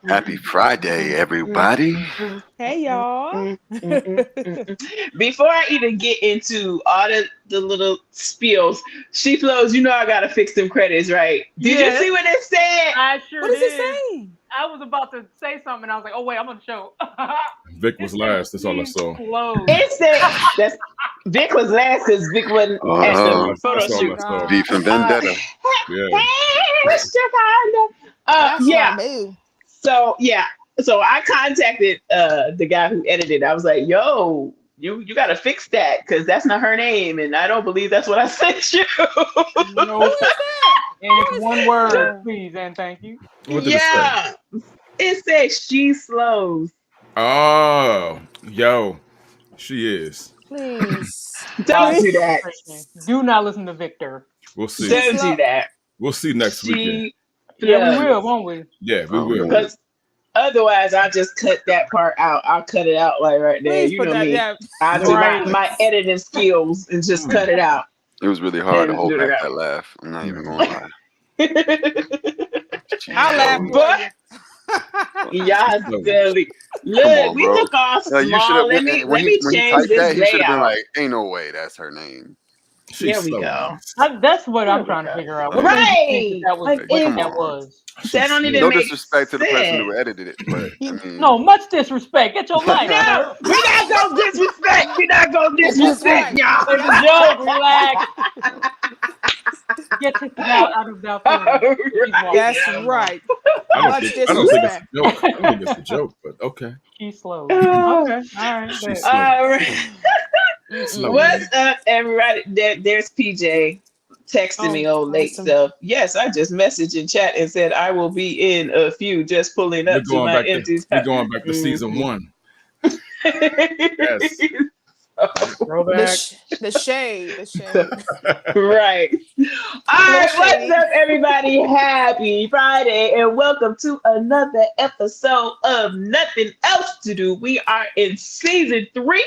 Happy Friday, everybody. Hey y'all. Before I even get into all the little spills, she flows. You know I gotta fix them credits, right? Did you see what it said? I sure What does did. it say? I was about to say something, and I was like, "Oh wait, I'm on the show." Vic was last. That's all I saw. It said that's Vic was last because Vic wasn't at That's all the I, photo that's all shoot. I saw. V for Uh, Vendetta. Yeah. That's yeah. my boo. So yeah, so I contacted the guy who edited. I was like, "Yo, you got to fix that because that's not her name, and I don't believe that's what I sent you." No, Who is that? and it's one word, that? please, and thank you. What did it say? Yeah, it says she slows. Oh, yo, she is. Please. Don't Live do that. demonstration. Do not listen to Victor. We'll see. She's Don't do slow. that. We'll see next weekend. She Yeah, we will, flows. won't we? Yeah, we Oh, will. man. Because otherwise, I just cut that part out. I'll cut it out like right there. Please You put know that. me. Yeah. I do Right. my editing skills and just cut it out. It was really hard to And hold do it back out. that laugh. I'm not even going to lie. I'll laugh for But you. y'all silly. Come Look, on, we bro. look all No, you should small. have. Let me When he change typed this that, he should have been layout. like, "Ain't no way that's her name." She's There we slow. go. That's what There I'm we trying to go. figure out. What made you think Right. that was Like what Come that on. was? She's that don't slow. even No make disrespect to the person sense. who edited it, but I mean, No, much disrespect. Get your life, No, sir. we're not gonna disrespect. We're not gonna disrespect right. y'all. It's a joke. Relax. Get this out of that phone. She's walking. That's I don't know. right. I don't Much think it's a disrespect. joke. I don't think it's a joke, but okay. She's slow. Uh, Okay. All right. She's bet. slow. all right. Slow. What's up, everybody? There's PJ texting me old late awesome. stuff. Yes, I just messaged in chat and said I will be in a few. Just pulling We're up to going my back to empty we're time. going back to season one. Yes. The, Throwback. the shade. The shade. Right. All A little right, what's shady. up, everybody? Happy Friday, and welcome to another episode of Nothing Else to Do. We are in season 3,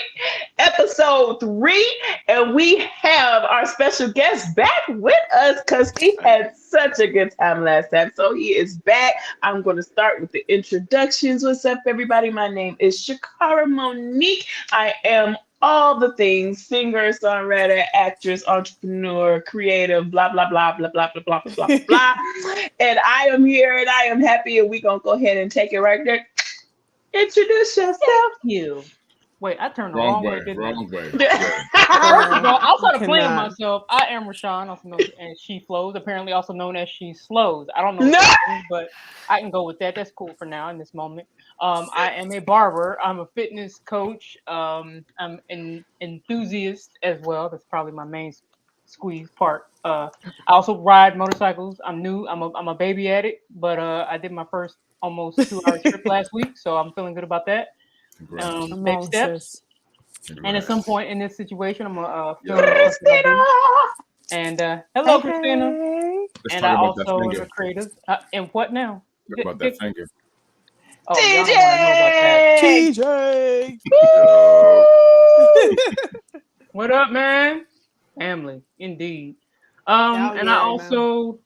episode 3, and we have our special guest back with us because he had such a good time last time. So he is back. I'm going to start with the introductions. What's up, everybody? My name is Shakara Monique. I am all the things: singer, songwriter, actress, entrepreneur, creative, blah, blah, blah, blah, blah, blah, blah, blah, blah, blah. And I am here and I am happy, and we're going to go ahead and take it right there. Introduce yourself. You. Wait, I turned the Wrong wrong way, way. didn't I? Wrong way. First of all, outside of playing Cannot. myself, I am Rashawn, also known as She Flows, apparently also known as She Slows. I don't know No. what that means, but I can go with that. That's cool for now in this moment. I am a barber. I'm a fitness coach. I'm an enthusiast as well. That's probably my main squeeze part. I also ride motorcycles. I'm new. I'm a baby at it, but I did my first almost 2 hour trip last week, so I'm feeling good about that. Congrats. Come Baby on, steps. sis. And at some Congrats. point in this situation, I'm gonna film Yeah. what I do. And hello, Hey, Christina. hey. Let's And talk I about that also am finger. a creative. And what now? Talk about that finger. Oh, y'all don't want to know about that. TJ. TJ. What up, man? Family, indeed. Hell And yeah, I man. also,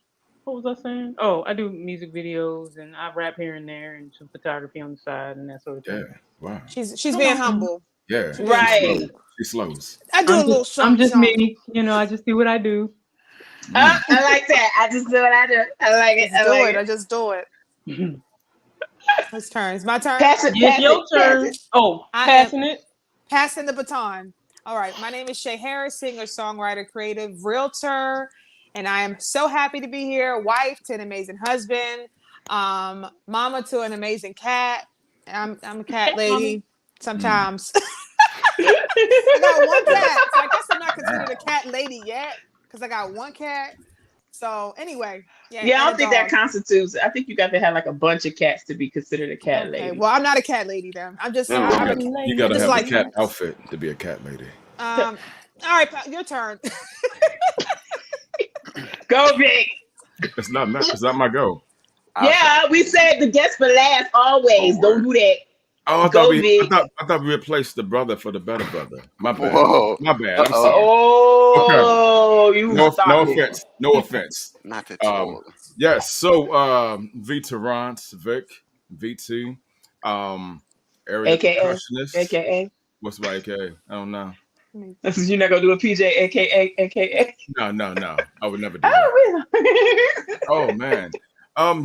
what was I saying? Oh, I do music videos and I rap here and there and some photography on the side and that sort of Yeah. thing. Wow. She's being humble. Yeah. Right. She slows. I do a little I'm something. just something. me. You know, I just do what I do. Oh, I like that. I just do what I do. I like it. Just I do like it. I it. just do it. It's turn. It's my turn. Pass it. It's Pass your it. Pass turn. it. Oh, I passing it. Passing the baton. All right. My name is Shay Harris, singer, songwriter, creative, realtor, and I am so happy to be here. Wife to an amazing husband, mama to an amazing cat. I'm a cat lady. Sometimes I got one cat, so I guess I'm not considered a cat lady yet because I got one cat. So anyway, Yeah, I and don't a think that dog. constitutes. I think you got to have like a bunch of cats to be considered a cat Okay, lady. well, I'm not a cat lady then. I'm just, Nothing wrong I'm with a, You gotta just have like, the cat outfit to be a cat lady. all right, your turn. Go big. It's not my go. Yeah, we saved the guest for last always. Oh, Don't do that. Oh, I Go big. thought we replaced the brother for the better brother. My bad. Whoa. My bad. I'm Uh-oh. sorry. Oh, you No stop it. offense. No offense. Not at all. Yes. So V Terrence, Vic, VT, um, area AKA, percussionist. AKA. What's my AKA? I don't know. This is you're not gonna do a PJ, AKA, AKA. No. I would never do that. Oh, really? Oh man.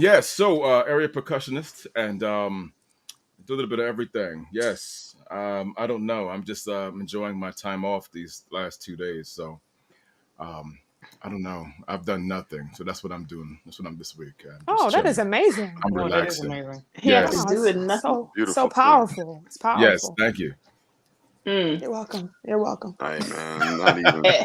Yes, so area percussionist and do a little bit of everything. Yes. I don't know. I'm just enjoying my time off these last 2 days. So um I don't know. I've done nothing. So that's what I'm doing. That's what I'm this week. I'm just Oh, that is chilling. amazing. I'm Oh, that is relaxing. amazing. He has Yes. to do it nothing. so Beautiful. powerful. It's Yes, powerful. thank you. Mm. You're welcome. You're welcome. Hey man, not even. Eh.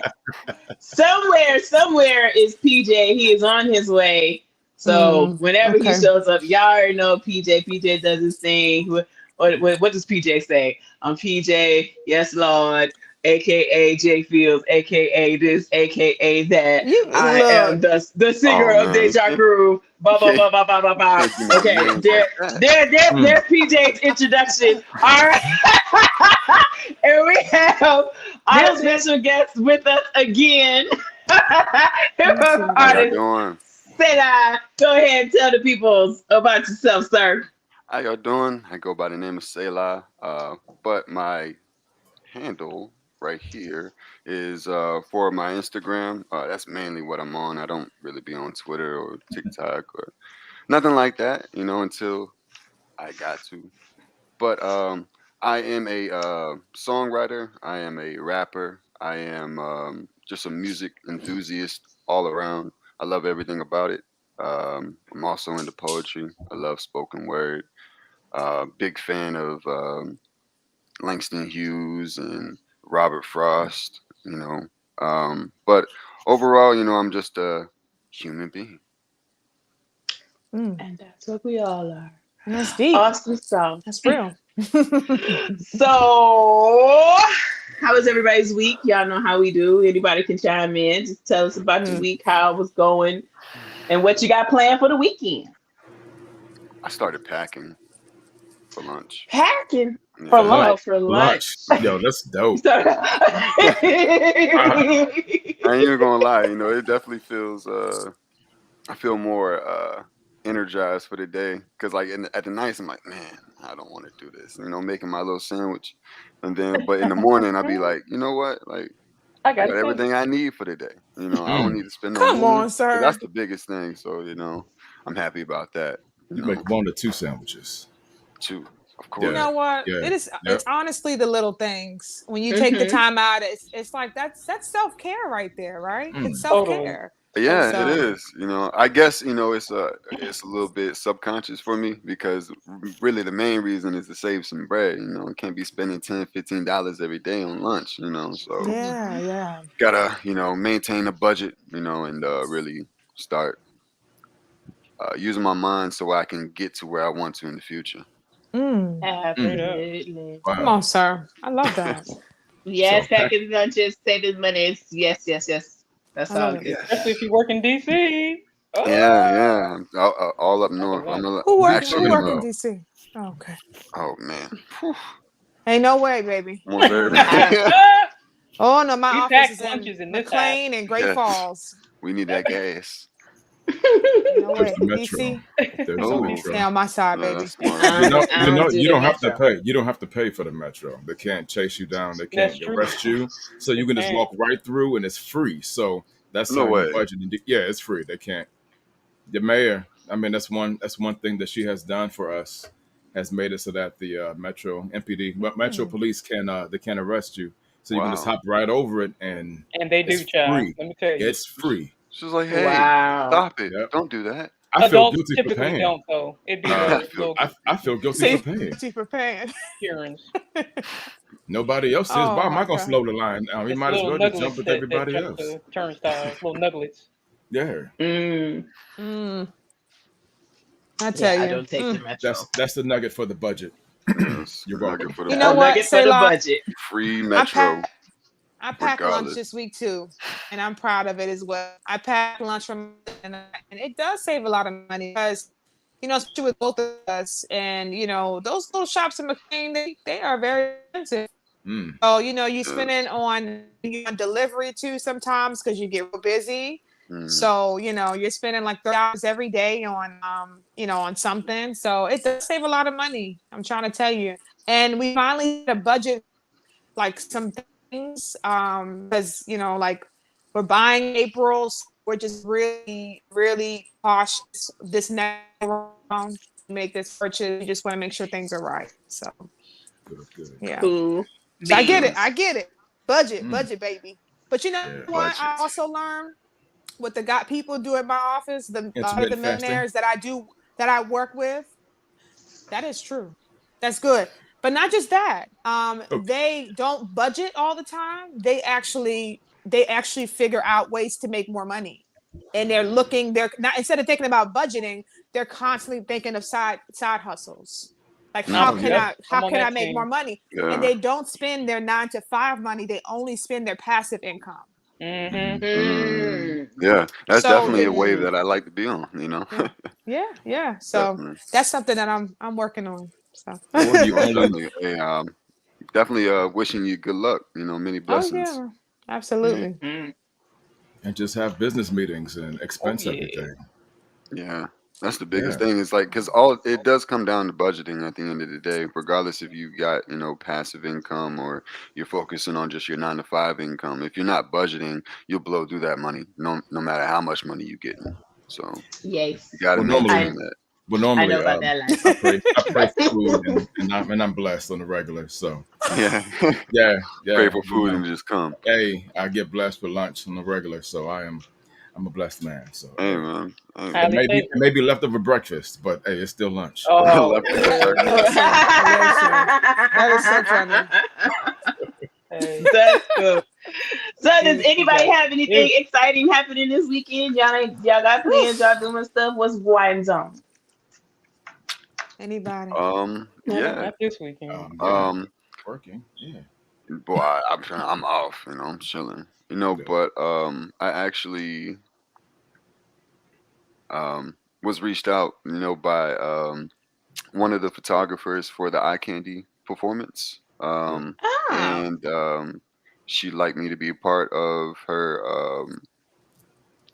Somewhere is PJ. He is on his way. So whenever he okay. shows up, y'all already know PJ. PJ does his thing. What does PJ say? I'm PJ. Yes, Lord. AKA J Fields, AKA this, AKA that. You I am look. the singer Oh of man, Deja Groove. Blah blah blah blah blah blah blah. can't do my Okay, names like that. there's PJ's introduction. All right, and we have our special guest with us again. Hip hop How y'all artist doing? Selah. Go ahead and tell the people about yourself, sir. How y'all doing? I go by the name of Selah. But my handle right here is for my Instagram. That's mainly what I'm on. I don't really be on Twitter or TikTok or nothing like that, until I got to. But I am a songwriter. I am a rapper. I am just a music enthusiast all around. I love everything about it. I'm also into poetry. I love spoken word. Big fan of Langston Hughes and Robert Frost. But overall, I'm just a human being. And that's what we all are. That's deep. Awesome stuff. That's real. So, how was everybody's week? Y'all know how we do. Anybody can chime in. Just tell us about your week, how it was going, and what you got planned for the weekend. I started packing for lunch. Packing For Yeah. lunch. Oh, for lunch. Yo, that's dope. I ain't even gonna lie, it definitely feels I feel more energized for the day because like at the nights I'm like, man, I don't want to do this, making my little sandwich, but in the morning I'll be like, you know what, like I I got got it. everything I need for the day. I don't need to spend no Come money. on, sir. That's the biggest thing. So I'm happy about that. You make 1 or 2 sandwiches. Too, of You course. know what? Yeah. It is. Yep. It's honestly the little things. When you take the time out, it's like that's self care right there, right? It's self care. Yeah, So- it is. I guess it's a little bit subconscious for me because really the main reason is to save some bread. Can't be spending $10-15 every day on lunch. So Yeah. gotta maintain a budget. And really start using my mind so I can get to where I want to in the future. Absolutely. Wow. Come on, sir. I love that. Yes, So, packing lunches, saving money. Yes. That's I love all it. good. Especially if you work in DC. Oh. Yeah. All up north. Who I'm work actually. in DC? Oh, okay. Oh man. Ain't no way, baby. Almost every- Oh no, my We office pack is lunches in in this McLean and Great Yes. Falls. We need that gas. Ain't no there's way. the metro. DC, There's Oh. the metro. stay on my side, No, baby. that's smart. You don't have to Metro. pay. You don't have to pay for the metro. They can't chase you down. They That's can't true. arrest you. So you can just walk right through, and it's free. So that's No how way. you budget. Yeah, it's free. They can't. The mayor. I mean, that's one thing that she has done for us. Has made it so that the Metro MPD, Metro Police can they can't arrest you. So you can just Wow. hop right over it, and And they do, it's child. free. Let me tell you. It's free. She's like, hey, Wow. stop it. Yep. Don't do that. I feel Adults guilty for typically paying. don't, though. It'd be Uh, little I feel guilty See, for paying. you prepared. Karens. Nobody else is. Oh, Why am my I gonna God. slow the line down? We It's might as little well just jump nuggets with that everybody jump else. the turnstiles. Little nuggets. Yeah, I tell you. I don't take the metro. that's the nugget for the budget. Yes. You're Nugget welcome. for the You know A what? nugget for the Selah, budget. free I metro. packed lunch Regardless. this week too, and I'm proud of it as well. I packed lunch from, and it does save a lot of money because, especially with both of us, and those little shops in McLean, they are very expensive. Mm. So you spend it on delivery too sometimes because you get real busy. Mm. So, you're spending like 30 hours every day on, on something. So it does save a lot of money. I'm trying to tell you. And we finally had a budget, like some things, because, like we're buying April. So we're just really, really cautious this next round to make this purchase. We just want to make sure things are right. So, Good, good. yeah. Cool So I get it. beans. I get it. Budget, Mm, budget, baby. But you know yeah. what? I Budget. also learned what the got people do at my office, the Intermittent fasting. millionaires that I work with. That is true. That's good. But not just that. Okay. They don't budget all the time. They actually figure out ways to make more money. And they're not, instead of thinking about budgeting, they're constantly thinking of side hustles. Like how Oh Mm. can yeah. Yep, I how I'm on can I that make more team. money? And Yeah. they don't spend their 9 to 5 money, they only spend their passive income. Mm-hmm. Mm. Mm. Yeah. That's So definitely a it wave Mm. that I like to be on. You know. yeah, yeah, yeah. So Definitely. that's something that I'm working on. So Or you Most only definitely. Hey, definitely. Wishing you good luck. Many oh blessings. yeah, absolutely. Mm. and just have business meetings and Oh expense yeah. everything. Yeah. That's the biggest Yeah. thing. Is like because all it does come down to budgeting at the end of the day, regardless if you got passive income or you're focusing on just your 9 to 5 income. If you're not budgeting, you'll blow through that money, no matter how much money you getting. So you Yes. got to Well, maintain normally, I that. well, I know normally, about that life. I pray for food and I'm blessed on the regular. So Yeah. yeah, Pray yeah, for food and just come. hey, I get blessed with lunch on the regular. So I'm a blessed man. So Hey hey, man. Hey it man. Highly may be it favored. may be leftover breakfast, but hey, it's still lunch. Oh, Leftover yeah. breakfast. Listen. That is so funny. Hey, That's cool. So, does yes, we anybody got have anything yes. exciting happening this weekend? Y'all got Whew. plans? Y'all doing stuff? What's going on? Anybody? No, Yeah. not this weekend. Yeah, Um. working. Yeah, Boy, I'm off. I'm chilling. good. But I actually was reached out. By one of the photographers for the eye candy performance. Good. Ah, And she'd like me to be a part of her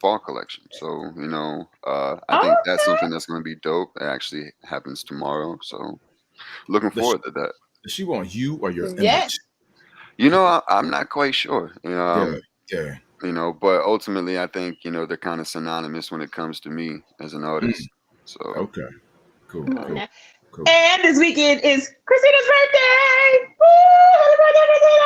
fall collection. So I think that's okay. something that's going to be dope. It actually happens tomorrow. So looking Does she, forward to that. does she want you or your Yes. image? I'm not quite sure. Yeah, yeah. But ultimately, I think they're kind of synonymous when it comes to me as an Mm, artist. So okay, cool, Come on cool, now. cool. And this weekend is Christina's birthday. Woo!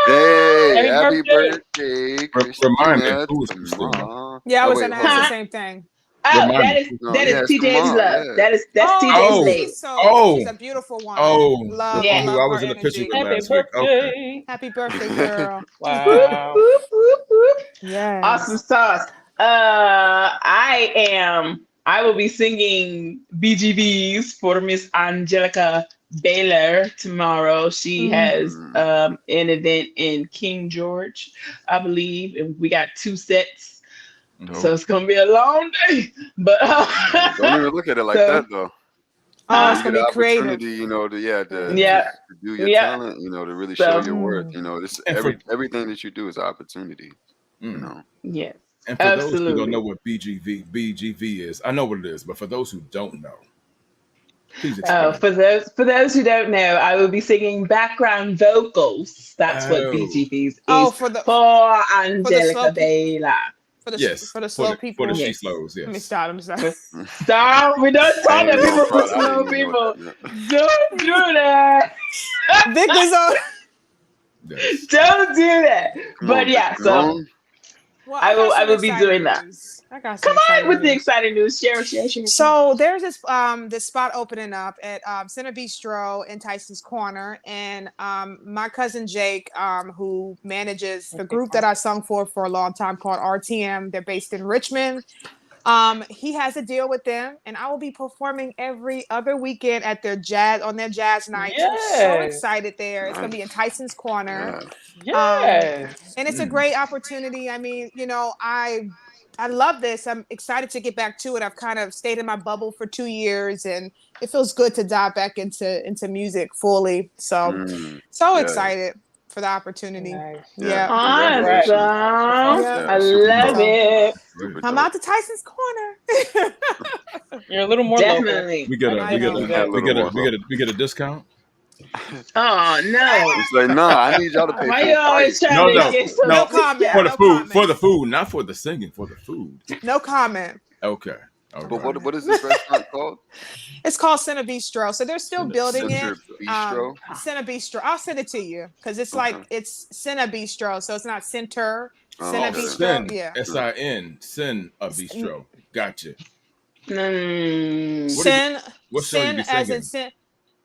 Happy birthday, hey, Christina! Happy happy birthday. birthday, Remind me, Christina! who is Christina? Tomorrow. Yeah, I Oh was wait, gonna hold ask the on. Huh? same thing. Oh, Remind that me. is No, that yeah, is it's TJ's tomorrow. love. Yeah. That's TJ's Oh, Oh, lady. she's oh, a beautiful woman. oh, the Love, one Yes. who love I her was in a picture energy. with Happy last week. Okay, birthday. Happy birthday, girl. Whoop, Wow. whoop, whoop, whoop. Awesome Yes. sauce. I will be singing BGVs for Miss Angelica Baylor tomorrow. She Mm. has Mm, an event in King George, I believe, and we got 2 sets. hmm So dope. it's gonna be a long day. But Don't even look at it like so that though. Oh, huh? it's You get gonna an be creative. opportunity, to Yeah, Creative. do your yeah. talent, to really show So your worth. Mm. This and for everything that you do is an opportunity. You mm, know. yes, and for those who don't know absolutely. what BGV is, I know what it is, but for those who don't know, please Oh, explain. for those who don't know, I will be singing background vocals. That's what Oh, BGVs Oh, is for for the slow Angelica people, Baylor. yes, for the for slow the people. she Yes. slows. Let me Yes. stop. Let me stop. Stop. We don't I tell ain't the even on people for fraud. I didn't slow even know what people. that meant. Don't do that. Victor's on. Yes. Don't do that. Come But on, yeah, Victor. Come so on. Well, I will I will be doing that. I got some Come on exciting with the news. exciting news. Share. So there's this spot opening up at Center Bistro in Tyson's Corner, and my cousin Jake, who manages the group that I sung for a long time called RTM. They're based in Richmond. He has a deal with them, and I will be performing every other weekend at their jazz nights. I'm so Yes. excited there. It's gonna be in Nice. Tyson's Corner. Yeah. Um, Yes. and it's a Mm, great opportunity. I mean, I love this. I'm excited to get back to it. I've kind of stayed in my bubble for 2 years, and it feels good to dive back into music fully. So Mm, so yeah. excited for the opportunity. Nice. Yeah, Yep. congratulations. Awesome. Yeah. I Super love dope. it. Super I'm dope. out to Tyson's corner. You're a little more Definitely. We get a I we get know. a Yeah, a we little get a more we so. get a we get a discount. Oh no. It's like, nah, I need y'all to pay Why full you always price. trying No, to no, get some no. No comment. For the No food, comment. not for the singing, for the food. No comment. Okay, all But right. what is this restaurant called? It's called Cine Bistro. So they're still building it. Center Bistro. Cine Bistro. I'll send it to you because it's Okay. like it's Cine Bistro. So it's not center. Oh, Cine Oh, okay. Bistro. sin, Yeah. sin, sin a bistro. Gotcha. Mm. What is it? Sin. What show you Sin be as in singing? sin.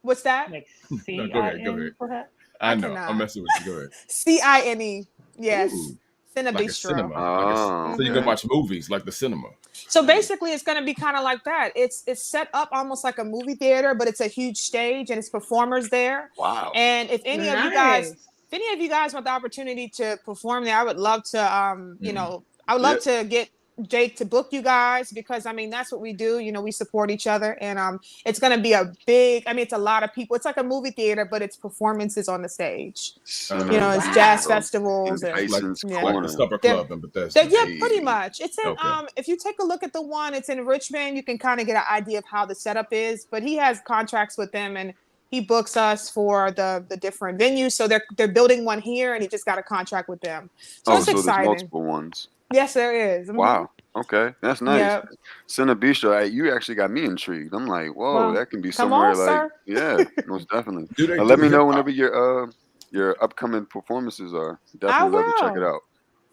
What's that? Like No, go ahead, go ahead. CIN, perhaps? I I know, I'm cannot. messing with you. Go ahead. CINE. Yes. Ooh, Cine like a Bistro. cinema, Oh, so you can Mhm. okay. watch movies like the cinema. So basically, it's going to be kind of like that. It's set up almost like a movie theater, but it's a huge stage and it's performers there. Wow. And if any of you guys, Nice. if any of you guys want the opportunity to perform there, I would love to. I would Yeah. love to get Jake to book you guys because I mean that's what we do. You know, we support each other, and it's going to be a big. I mean, it's a lot of people. It's like a movie theater, but it's performances on the stage. You Center know, it's Wow. jazz Bistro in festivals and Like Tyson's yeah. like the Corner. Supper They're, Club in Bethesda. yeah, pretty Hey. much. It's in Okay. if you take a look at the one, it's in Richmond, you can kind of get an idea of how the setup is, but he has contracts with them and he books us for the different venues. So they're building one here and he just got a contract with them. So Oh, it's so there's exciting. multiple ones. Yes, there is. Mhm. Wow. Okay, that's nice. Yep. Center Bistro. You actually got me intrigued. I'm like, whoa, Well, that can be come somewhere on, like, sir. yeah, most definitely. Do they Let do me hip know hop? whenever your upcoming performances are. I Definitely love to check it will. out.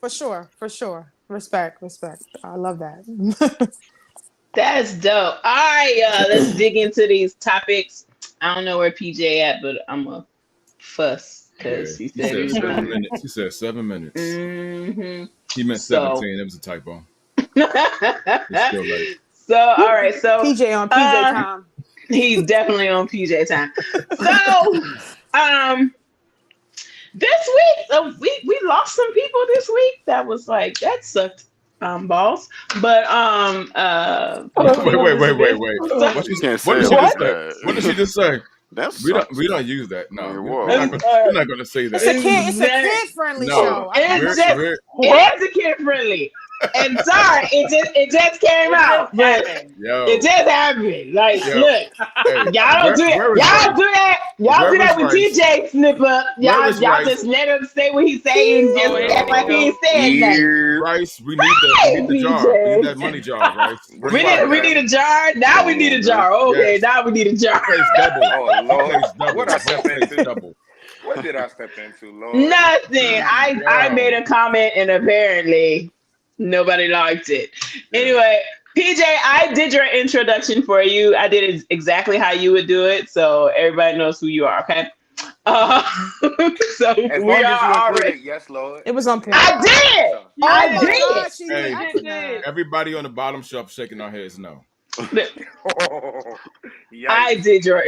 For sure. For sure. Respect. I love that. That's dope. All right, let's dig into these topics. I don't know where PJ at, but I'm a fuss Yeah, because he he said he said was 7 minutes. He said 7 minutes. Mm-hmm. He meant So, 17. It was a typo. It's still late. so all right, so PJ on PJ time. he's definitely on PJ time. So, this week we lost some people this week. That was like that sucked, balls. But Queen Elizabeth. Wait. What you can't What say did it she like just What? say? What did she that. just say? That We don't sucks. we don't use that. No, Man, we're what? not going to say It's a that. kid friendly No, show. I It's we're, just we're it is a kid friendly. And sorry, it just came out, but yo it just happened. Like, yo. look, Hey, y'all don't do that. where is Y'all Rice? do that. Y'all Where do that is with Rice? DJ snip up. Where Y'all is y'all Rice? just let him say what he's saying. Just Oh, act like he ain't saying nothing. Here. Rice, we need the jar. We need BJ. that money jar, Rice. Where We you need at, we man? need a jar. Now we Come need a on, jar. man. Okay, Yes. now we need a jar. He plays double. Oh He Lord, plays double. what I The step host plays into? double. What did I step into, Lord? Nothing. I made Yo. a comment and apparently nobody liked it. Yeah. Anyway, PJ, I did your introduction for you. I did it exactly how you would do it, so everybody knows who you are. Okay. Uh, so As we long as are you include already. it, yes, Lord. It was on point. I did. So, I Oh my did. gosh, she Hey. I cannot. Everybody on the bottom shelf shaking our heads no. I yikes. did your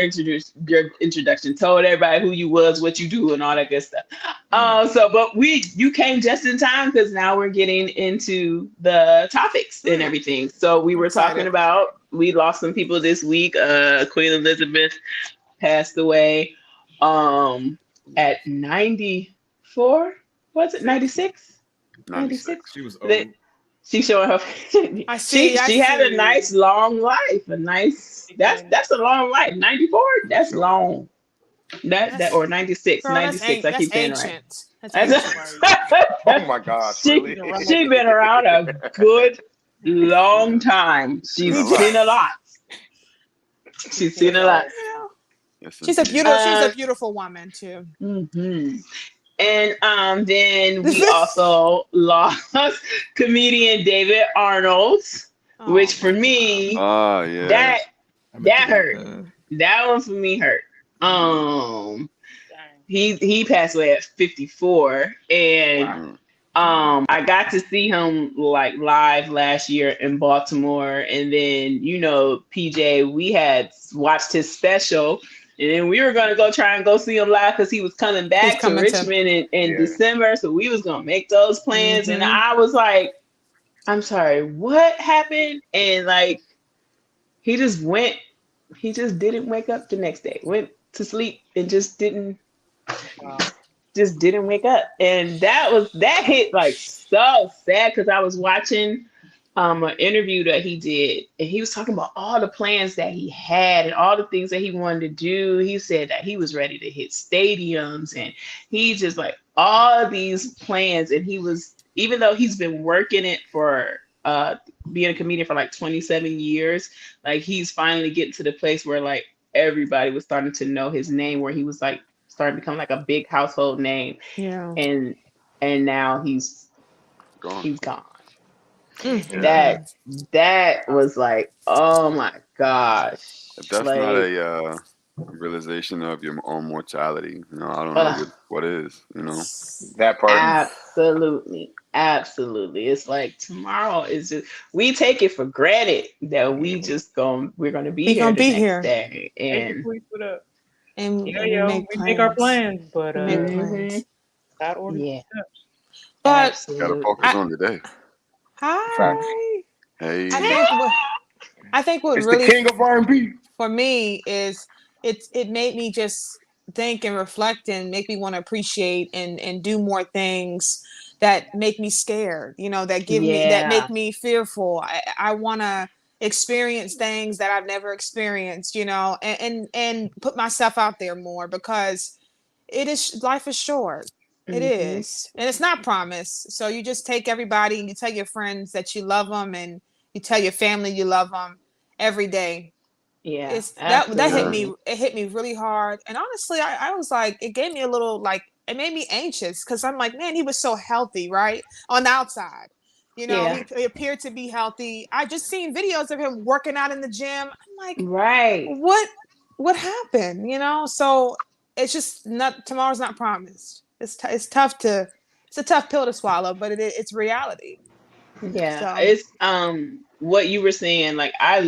introduction, told everybody who you was, what you do, and all that good stuff. But you came just in time because now we're getting into the topics and everything. So we I'm were talking excited. about we lost some people this week. Queen Elizabeth passed away at 94. Was it 96? 96. She was The- old. She's showing her. I see. She had a nice long life. That's a long life. 94. That's long. That or 96. Girl, 96. I that's keep saying it right. ancient. That's ancient. Oh my gosh, really? She been around a good long time. She's Seen a lot. seen a lot. She's seen a lot. Yes, She's a beautiful woman too. Mm-hmm. And then we also lost comedian David Arnold, Oh, which for me, Oh, yeah. that hurt. mm. That one for me hurt. He passed away at 54, and Wow. I got to see him like live last year in Baltimore, and then PJ, we had watched his special. And then we were gonna try and go see him live because he was coming back to coming to- Richmond in Yeah. December. So we was gonna make those plans. And Mhm. I was like, I'm sorry, what happened? And like he just didn't wake up the next day, went to sleep and just didn't. Wow. just didn't wake up. And that hit like so sad because I was watching an interview that he did, and he was talking about all the plans that he had and all the things that he wanted to do. He said that he was ready to hit stadiums, and he just like all these plans. And he was, even though he's been working it for being a comedian for like 27 years, like he's finally getting to the place where like everybody was starting to know his name, where he was like starting to become like a big household name. Yeah. And now Gone. he's gone. Yeah. That was like, oh my gosh. If that's not Like, a realization of your own mortality, I don't know ugh, what is. That part. absolutely. Absolutely. It's like tomorrow is just, we take it for granted that we're gonna be We here gonna the be next here day. Thank you, And please, for that. and Yeah, and we yo, make we make our plans. plans, but We make mhm, plans. God orders yeah, the steps. But Gotta focus absolutely. I on today. Facts. hi. I Hey, think what I think what It's the really king of R&B. for me is it made me just think and reflect and make me want to appreciate and do more things that make me scared, that Yeah. make me fearful. I want to experience things that I've never experienced, and put myself out there more because life is short. It Hmm. is, and it's not promised. So you just take everybody and you tell your friends that you love them, and you tell your family you love them every day. Yeah, It's that hit yeah, me. absolutely. It hit me really hard, and honestly, I was like, it gave me a little like it made me anxious because I'm like, man, he was so healthy, right, on the outside. Yeah. He appeared to be healthy. I just seen videos of him working out in the gym. I'm like, Right. what happened? So it's just not tomorrow's not promised. It's tough to it's a tough pill to swallow, but it's reality. Yeah, So it's what you were saying. Like I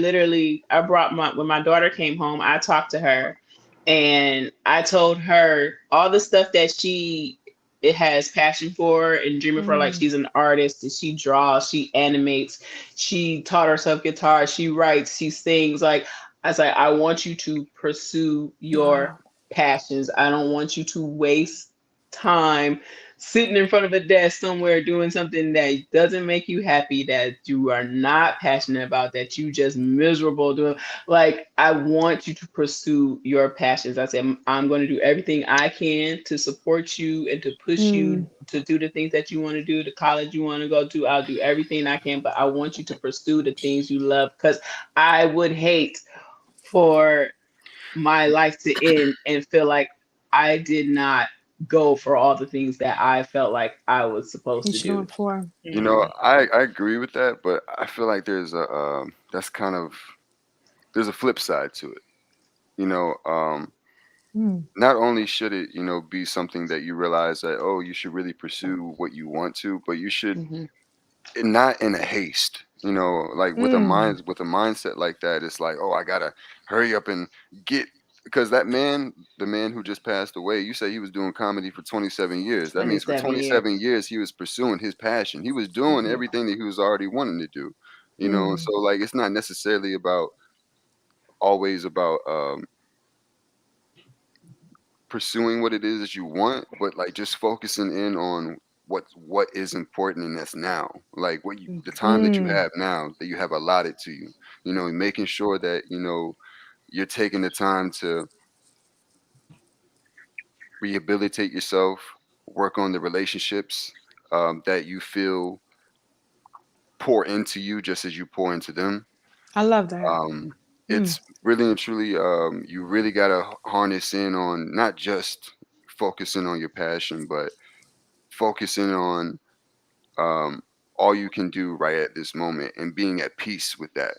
brought my when my daughter came home, I talked to her and I told her all the stuff that she it has passion for and dreaming for. Like mm, she's an artist and she draws, she animates, she taught herself guitar, she writes, she sings. Like I was like, I want you to pursue your wow, passions. I don't want you to waste time sitting in front of a desk somewhere doing something that doesn't make you happy, that you are not passionate about, that you just miserable doing. Like I want you to pursue your passions. I said I'm going to do everything I can to support you and to push you mm, to do the things that you want to do, the college you want to go to. I'll do everything I can, but I want you to pursue the things you love because I would hate for my life to end and feel like I did not go for all the things that I felt like I was supposed you to should go do. for. Mhm. I agree with that, but I feel like that's kind of there's a flip side to it. You know, Mm, not only should it be something that you realize that, oh, you should really pursue what you want to, but you should Hmm. not in a haste. Like mm, with a mindset like that, it's like, oh, I gotta hurry up and get, because the man who just passed away, you say he was doing comedy for 27 years. That means for 27 years. 27 years he was pursuing his passion. He was doing Hmm. everything that he was already wanting to do. mm, So like it's not necessarily about always about pursuing what it is that you want, but like just focusing in on what is important, and that's now. Like the time that you mm. have now, that you have allotted to you. Making sure that you're taking the time to rehabilitate yourself, work on the relationships that you feel pour into you just as you pour into them. I love that. Um, Mm, it's really and truly, you really gotta harness in on not just focusing on your passion, but focusing on um, all you can do right at this moment and being at peace with that,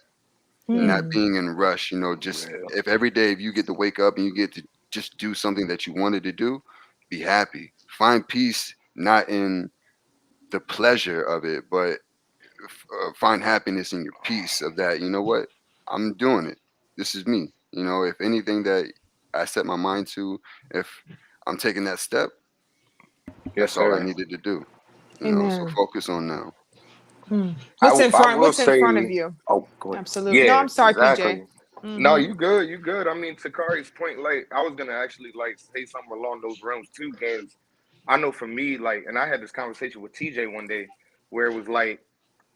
not mm. being in a rush. Just Real. if every day if you get to wake up and you get to just do something that you wanted to do, be happy. Find peace not in the pleasure of it, but find happiness in your peace of that. You know what? I'm doing it. This is me. If anything that I set my mind to, if I'm taking that step, Yes, that's all I sir. needed to do. So Amen. focus on now. Mm. I will What's in front of say, you? oh, go ahead. Absolutely. No, Yeah, I'm sorry, PJ. exactly. No, Mm-hmm. you good, I mean, to Kari's point, like I was gonna actually like say something along those realms too, because I know for me, like, and I had this conversation with TJ one day where it was like,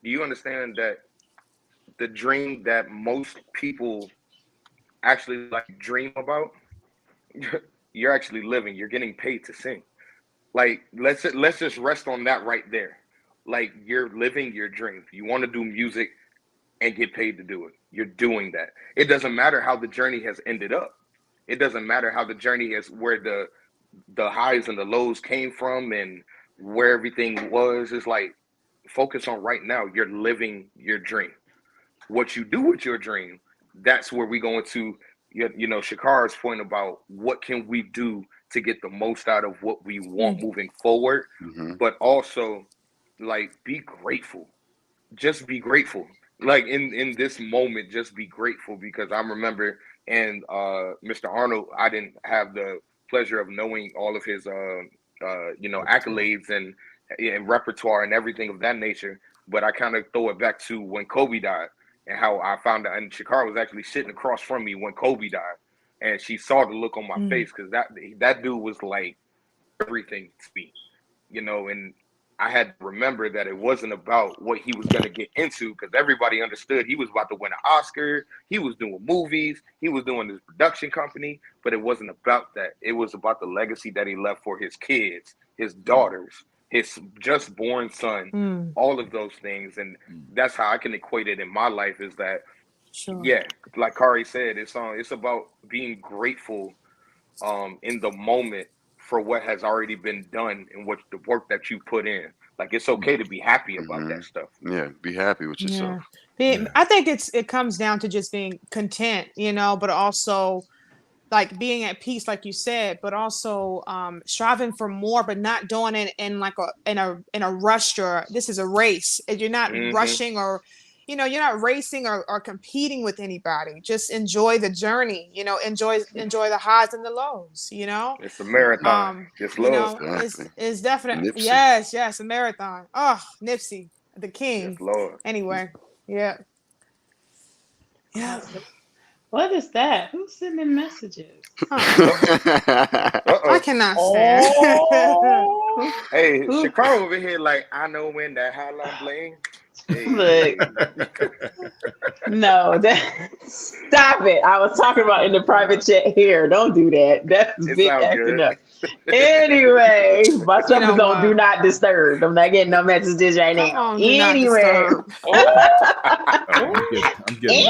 do you understand that the dream that most people actually like dream about, you're actually living. You're getting paid to sing. Like, let's just rest on that right there. Like, you're living your dream. You want to do music and get paid to do it. You're doing that. It doesn't matter how the journey has ended up. It doesn't matter how the journey is, where the highs and the lows came from and where everything was. It's like, focus on right now. You're living your dream. What you do with your dream, that's where we go into, Shakar's point about what can we do to get the most out of what we want moving forward, but also, like, be grateful. Just be grateful. Like, in this moment, just be grateful, because I remember, and Mr. Arnold, I didn't have the pleasure of knowing all of his accolades and repertoire and everything of that nature, but I kind of throw it back to when Kobe died, and how I found out, and Shakar was actually sitting across from me when Kobe died, and she saw the look on my face, because that dude was like everything to me, and I had to remember that it wasn't about what he was going to get into, because everybody understood he was about to win an Oscar. He was doing movies. He was doing his production company, but it wasn't about that. It was about the legacy that he left for his kids, his daughters, his just born son, all of those things. And that's how I can equate it in my life, is that, yeah, like Kari said, it's about being grateful in the moment for what has already been done and what the work that you put in. Like, it's okay to be happy about that stuff. Yeah, be happy with yourself. I think it comes down to just being content, but also like being at peace, like you said, but also striving for more, but not doing it in like in a rush, or this is a race. And you're not rushing, or you're not racing or competing with anybody. Just enjoy the journey, enjoy the highs and the lows, It's a marathon. Just love. It's definitely Nipsey. yes, a marathon. Oh, Nipsey, the king. Yes, Lord. Anyway, yeah. What is that? Who's sending messages? I cannot stand. Hey, Shakar over here, like, I know when that hotline bling. Hey. Look, no, stop it. I was talking about in the private chat here. Don't do that. That's big acting up. Anyway, my stuff is on do not disturb. I'm not getting no messages right now. Anyway. I'm getting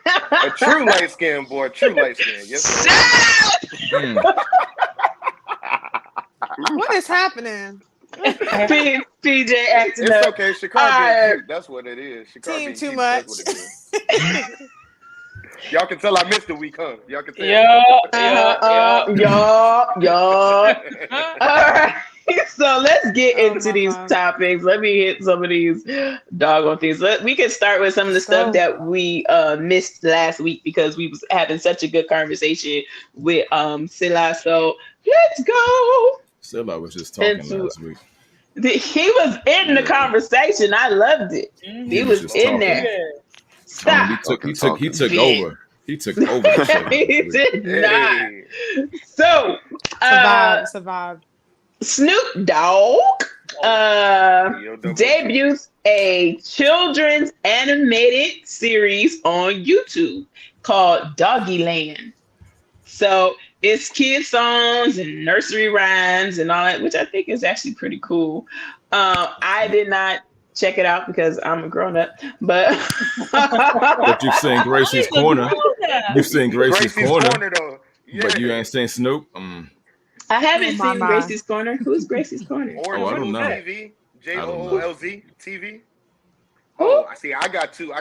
a true light skin, boy. True light skin. Yes. What is happening? PJ acting it's up. Okay, Shakar being cute. That's what it is. Shakar Team too cute. much. That's what it is. Y'all can tell I missed the week, huh? Y'all can tell. All right. So let's get into these topics. Let me hit some of these doggone things. We can start with some of the stuff that we missed last week, because we was having such a good conversation with Selah. So let's go. Selah was just talking last week. He was in the conversation. I loved it. He was in talking. there. Stop. He took over. He took over. He did not. So survive. Snoop Dogg debuts a children's animated series on YouTube called Doggyland. So it's kid songs and nursery rhymes and all that, which I think is actually pretty cool. I did not check it out because I'm a grown up, but you've seen Gracie's Corner. You've seen Gracie's Corner, though. Yeah. But you ain't seen Snoop. I haven't seen Gracie's Corner. Who's Gracie's Corner? Or I don't know. TV. JOOLZ TV. Oh, I see. I got two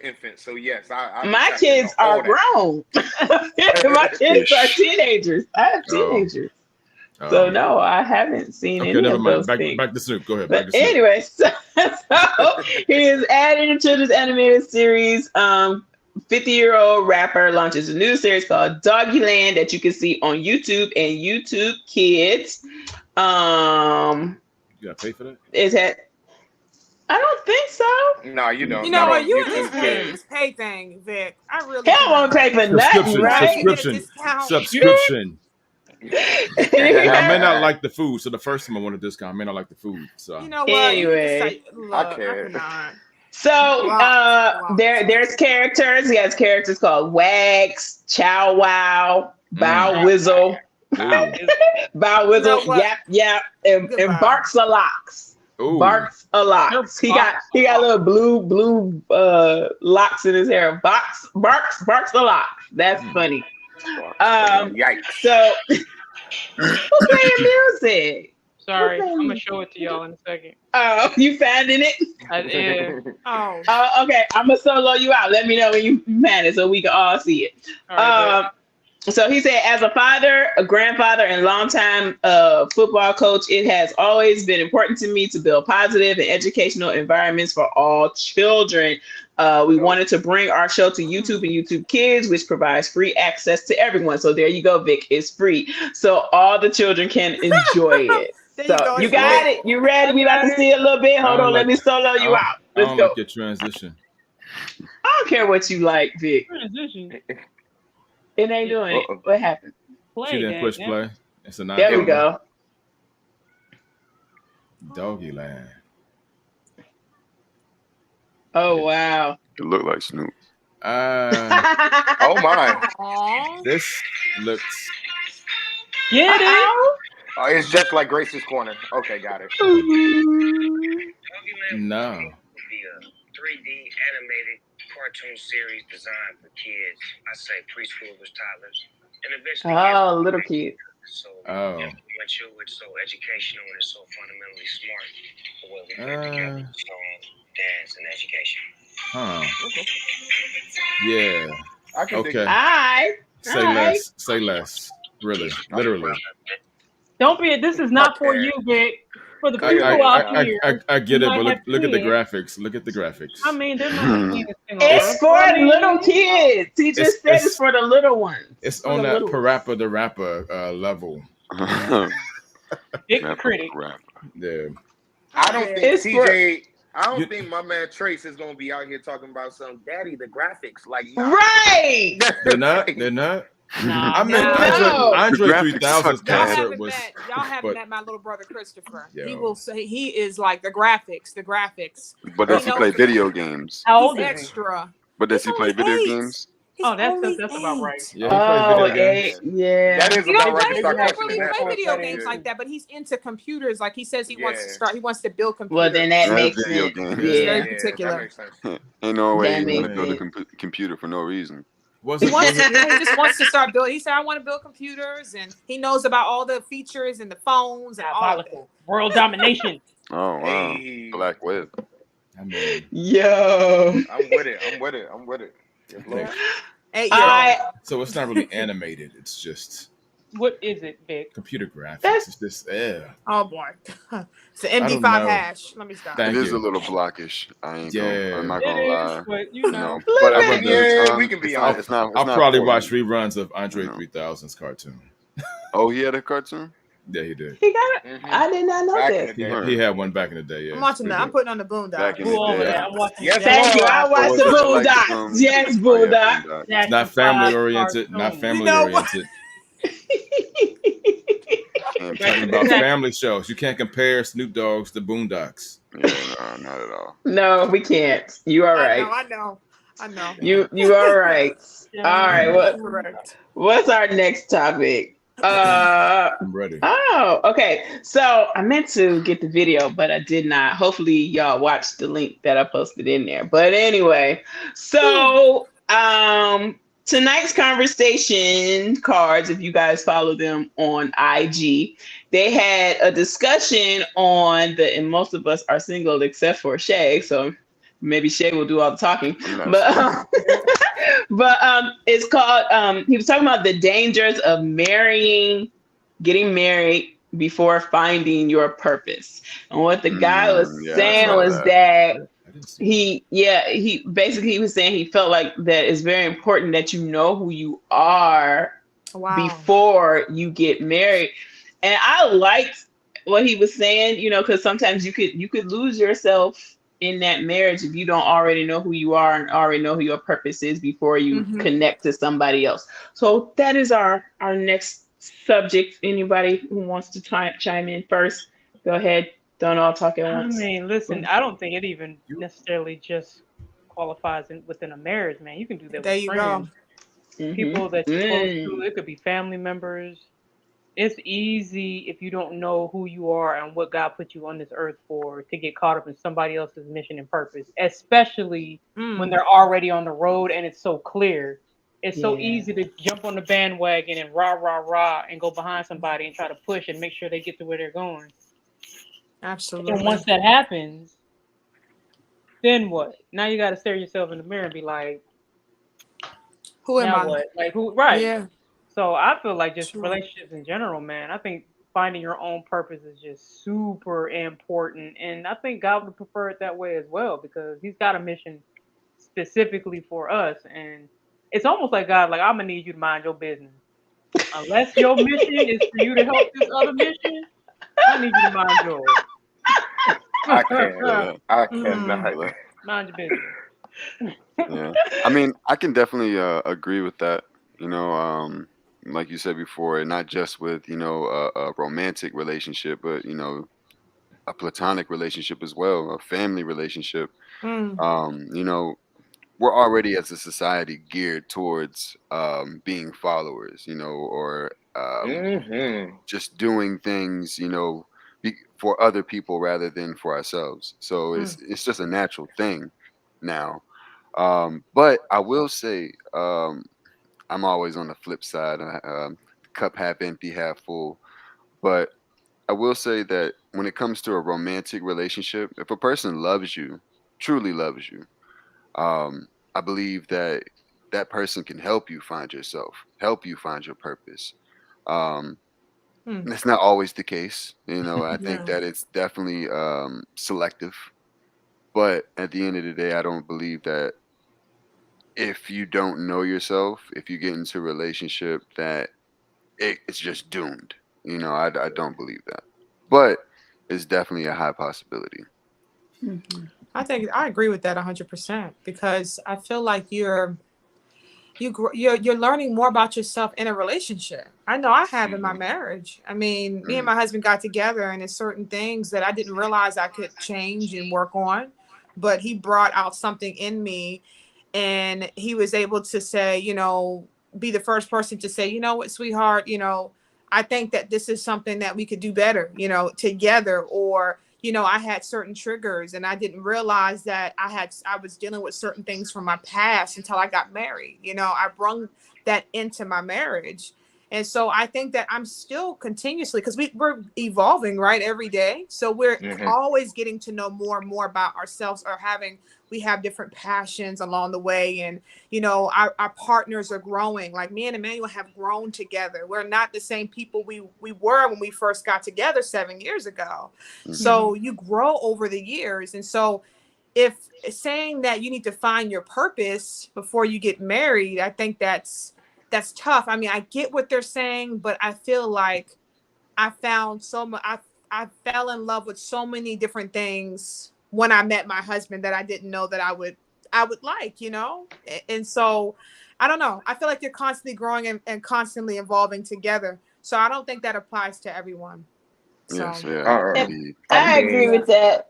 infants, so yes, my kids are grown. My kids are teenagers. I have teenagers. So no, I haven't seen any of those things. Back to Snoop. Go ahead. But anyway, so he is adding a children's animated series. 50-year-old rapper launches a new series called Doggyland that you can see on YouTube and YouTube Kids. You gotta pay for that? Is that? I don't think so. No, you don't. You know what? You and this pay thing, Vic. I really don't want to pay for nothing, right? Subscription. And I may not like the food, so the first time I want a discount, I may not like the food. So You know what? Anyway. Look, I I can't. cannot. So Blocked. there's characters. He has characters called Wags, Chow Wow, Bow Wizzle, ooh, Bow You know Wizzle, what? Yap, and Goodbye. Barks a Locks. ooh. Barks a locks. He got little blue locks in his hair. Barks a locks. That's funny. Yikes. So who playing music? Sorry, I'm gonna show it to y'all in a second. Oh, you finding it? Yeah. Oh. Okay, I'm gonna solo you out. Let me know when you find it so we can all see it. All right, So he said, as a father, a grandfather, and longtime football coach, it has always been important to me to build positive and educational environments for all children. We wanted to bring our show to YouTube and YouTube Kids, which provides free access to everyone. So there you go, Vic. It's free. So all the children can enjoy it. You got it. You ready? We about to see a little bit. Hold on. Let me solo you out. Let's go. Like your transition. I don't care what you like, Vic. transition. It ain't doing it. What happened? She didn't push play. It's a There we go. Doggy land. Oh, wow. It looked like Snoop. Oh my. This looks. Get it. Oh, it's just like Grace's Corner. Okay, got it. No. Would be a 3D animated cartoon series designed for kids. I say preschoolers, toddlers, and eventually Oh, little kid. so Oh. influential, it's so educational, and it's so fundamentally smart. The way we put together song, dance, and education. Huh. Yeah. I can dig Okay. it. Alright. Say All right. less. Say less. Really. Literally. Don't be. This is not for you, Vic. For the people out here. I get it, might but have look at the kids. graphics. Look at the graphics. I mean, they're not the It's for little kids. He just said it's for the little ones. It's For on the that little Parappa the Rapper level. Big critic. Yeah. I don't think It's TJ. I don't think my man Trace is gonna be out here talking about some daddy the graphics. Like, nah. Right. They're not. They're not. Nah, I mean, No. Andre The graphics 3000's suck. concert was. Y'all haven't but- met my little brother Christopher. Yo. He will say he is like the graphics. But does he knows play the- video games? How He's old is he? extra. But does He's he play only video 8. games? He's Oh, that's only about 8. right. Yeah, he Oh, plays video games. yeah. That is He about don't right play, to he start don't questioning really that. play video Yeah. games like that, but he's into computers. Like he says he wants to Yeah. start. He wants to build computers. Well, then that Yeah, makes video sense. games. He's Yeah. very That particular. makes sense. Ain't no way That he's gonna makes build a sense. computer for no reason. Was He it? wants Was to, it? he just wants to start building. He said, "I want to build computers," and he knows about all the features and the phones and all of that. Diabolical. World domination. Oh wow, Hey, Black Web. I mean, Yo. I'm with it. Yes, Lord. 8-year-old. so it's not really animated. It's just What is it, Vic? computer graphics. That's- It's just yeah. Oh boy, it's an I don't MD5 know. hash. Let me stop. Thank It is you. a little blockish. I'm not It gonna lie. is, but you You know. know, but Little I bit. Yeah, we can be it's not, honest. it's not. It's I'll not probably for watch me. reruns of Andre No. 3000's cartoon. Oh, he had a cartoon. Yeah, he did. He got it. Mhm. I did not know Back in this. the day. He had one back in the day. Yeah, I'm watching Pretty that. I'm good. putting on the Boondocks. Back in Who the over day. there? I'm watching. Yes, Thank you. Lord. I watched Oh, the is that like Boondocks. Yes, Oh, yeah, Boondocks. Boondocks. Jackson Not family 5 oriented. Not cartoon. family You know what? oriented. Can't Talking pick about it. family shows. You can't compare Snoop Dogg's to Boondocks. Yeah, no, not at all. No, we can't. You are right. I know. You are right. Yeah. All right. Correct. What's our next topic? I'm ready. Oh, okay. So I meant to get the video, but I did not. Hopefully, y'all watched the link that I posted in there. But anyway, so tonight's conversation cards, if you guys follow them on IG, they had a discussion on and most of us are single except for Shay. So maybe Shay will do all the talking. I'm not But it's called he was talking about the dangers of getting married before finding your purpose. And what the guy was Yeah, I saying saw was that. that I didn't see he basically was saying he felt like that it's very important that you know who you are Wow. before you get married. And I liked what he was saying, because sometimes you could lose yourself in that marriage if you don't already know who you are and already know who your purpose is before you Mhm. connect to somebody else. So that is our next subjects. Anybody who wants to chime in first, go ahead. Don't all talk at I once. mean, listen, I don't think it even necessarily just qualifies within a marriage, man. You can do that There with you go. friends, people Mm-hmm. that you're close to. Mm. It could be family members. It's easy if you don't know who you are and what God put you on this earth for to get caught up in somebody else's mission and purpose, especially when Mm, they're already on the road and it's so clear. It's so Yeah. easy to jump on the bandwagon and rah, rah, rah, and go behind somebody and try to push and make sure they get to where they're going. And absolutely. once that happens, then what? Now you got to stare yourself in the mirror and be like, Who am now I? what? Like, who? Right. Yeah, So I feel like just sure. relationships in general, man. I think finding your own purpose is just super important, and I think God would prefer it that way as well because He's got a mission specifically for us, and it's almost like God, like I'm gonna need you to mind your business. Unless your mission is for you to help this other mission, I need you to mind yours. I can't. Yeah, I I Mm, cannot. feel that. Mind your business. Yeah, I mean, I can definitely agree with that. You know, like you said before, and not just with a romantic relationship, but a platonic relationship as well, a family relationship. mm, You know, we're already as a society geared towards being followers, or Hmm. just doing things, for other people rather than for ourselves. So mm. it's just a natural thing now. But I will say, I'm always on the flip side, cup half empty, half full. But I will say that when it comes to a romantic relationship, if a person loves you, truly loves you, I believe that that person can help you find yourself, help you find your purpose. Um, Mm. That's not always the case. I think Yeah. that it's definitely selective. But at the end of the day, I don't believe that if you don't know yourself, if you get into a relationship, that it's just doomed. I don't believe that. But it's definitely a high possibility. Mm-hmm. I think I agree with that 100% because I feel like you're learning more about yourself in a relationship. I know I have in my Hmm. marriage. I mean, me and Hmm. my husband got together and there's certain things that I didn't realize I could change and work on, but he brought out something in me and he was able to say, be the first person to say, you know what, sweetheart, I think that this is something that we could do better, together. Or, I had certain triggers and I didn't realize that I was dealing with certain things from my past until I got married. I brung that into my marriage. And so I think that I'm still continuously, because we're evolving, right, every day. So we're Hmm. always getting to know more and more about ourselves, or we have different passions along the way. And, our partners are growing. Like me and Emmanuel have grown together. We're not the same people we were when we first got together 7 years ago. Hmm. So you grow over the years. And so if saying that you need to find your purpose before you get married, I think that's tough. I mean, I get what they're saying, but I feel like I found so much. I fell in love with so many different things when I met my husband that I didn't know that I would like, and so I don't know. I feel like you're constantly growing and constantly evolving together. So I don't think that applies to everyone. Yes, So yeah, Yep, Um, indeed. I I agree mean, with yeah. that.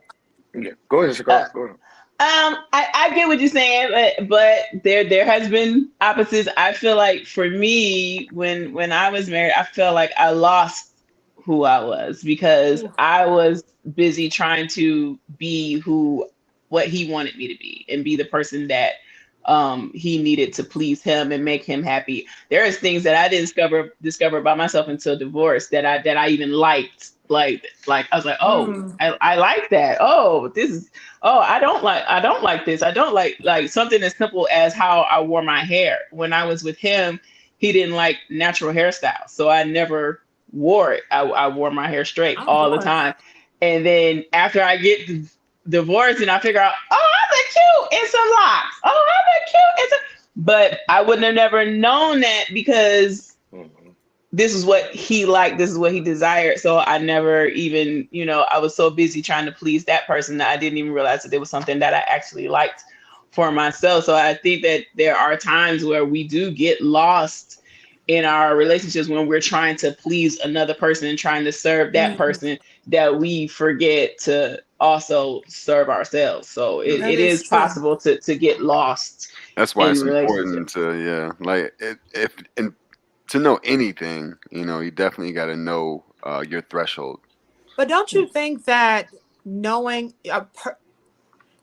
yeah. Go ahead, Uh, Chicago. Go ahead. I get what you're saying, but there has been opposites. I feel like for me, when I was married, I felt like I lost who I was because Ooh, I was busy trying to be who what he wanted me to be and be the person that he needed to please him and make him happy. There is things that I didn't discover about myself until divorce that I even liked. Like I was like, oh, mm, I like that. Oh, this is oh, I don't like this. I don't like something as simple as how I wore my hair. When I was with him, he didn't like natural hairstyles. So I never wore it. I wore my hair straight oh all the boy. time. And then after I get divorced and I figure out, oh, I look cute in some locks. Oh, I look cute in some, but I wouldn't have never known that because Hmm. this is what he liked, this is what he desired. So I never even, I was so busy trying to please that person that I didn't even realize that there was something that I actually liked for myself. So I think that there are times where we do get lost in our relationships when we're trying to please another person and trying to serve that Mhm. person that we forget to also serve ourselves. So Mm. That it is is true. possible to get lost That's why in it's important relationships. to, yeah, like if and to know anything, you definitely got to know your threshold. But don't you think that knowing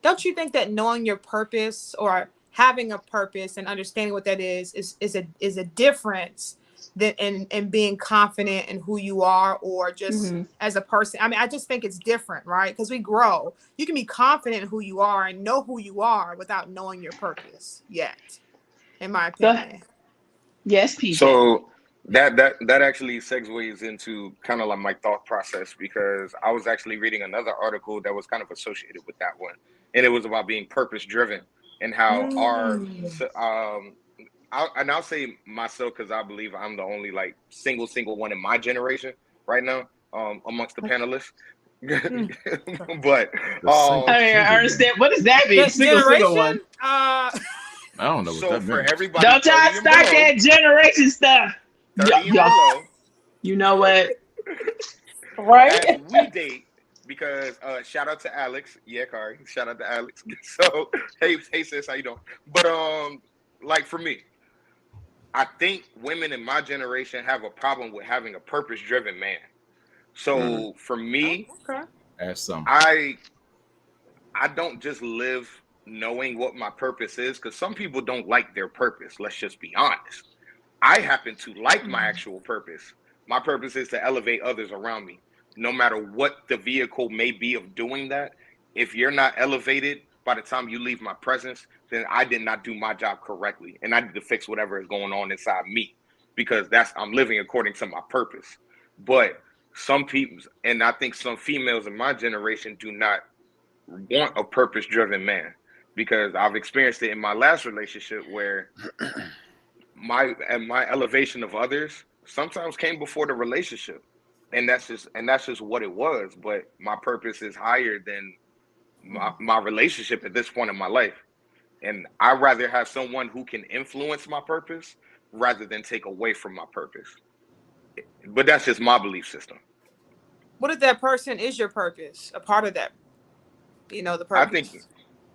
don't you think that knowing your purpose or having a purpose and understanding what that is a difference than in being confident in who you are or just Hmm. as a person? I mean, I just think it's different, right? Because we grow. You can be confident in who you are and know who you are without knowing your purpose yet, in my Go opinion. yes, PJ. So that actually segues into kind of like my thought process, because I was actually reading another article that was kind of associated with that one, and it was about being purpose driven and how our Mm. I'll say myself, because I believe I'm the only like single one in my generation right now, amongst the panelists. Mm. But The single I mean, I single one. understand. What does that mean? Single Generation? one. I don't know what so that for means. everybody Don't y'all 30 and start below, that generation stuff. 30 and Y'all, below, you know what? as Right? we date, because shout out to Alex. Yeah, Kari. Shout out to Alex. So hey sis, how you doing? But like for me, I think women in my generation have a problem with having a purpose driven man. Mm. So for Oh, me, okay. Ask some. I I don't just live knowing what my purpose is, because some people don't like their purpose. Let's just be honest. I happen to like my actual purpose. My purpose is to elevate others around me, no matter what the vehicle may be of doing that. If you're not elevated by the time you leave my presence, then I did not do my job correctly, and I need to fix whatever is going on inside me, because that's I'm living according to my purpose. But some people, and I think some females in my generation, do not want a purpose driven man, because I've experienced it in my last relationship where my elevation of others sometimes came before the relationship, and that's just what it was. But my purpose is higher than my relationship at this point in my life, and I'd rather have someone who can influence my purpose rather than take away from my purpose. But that's just my belief system. What if that person is your purpose? A part of that, the I think, purpose.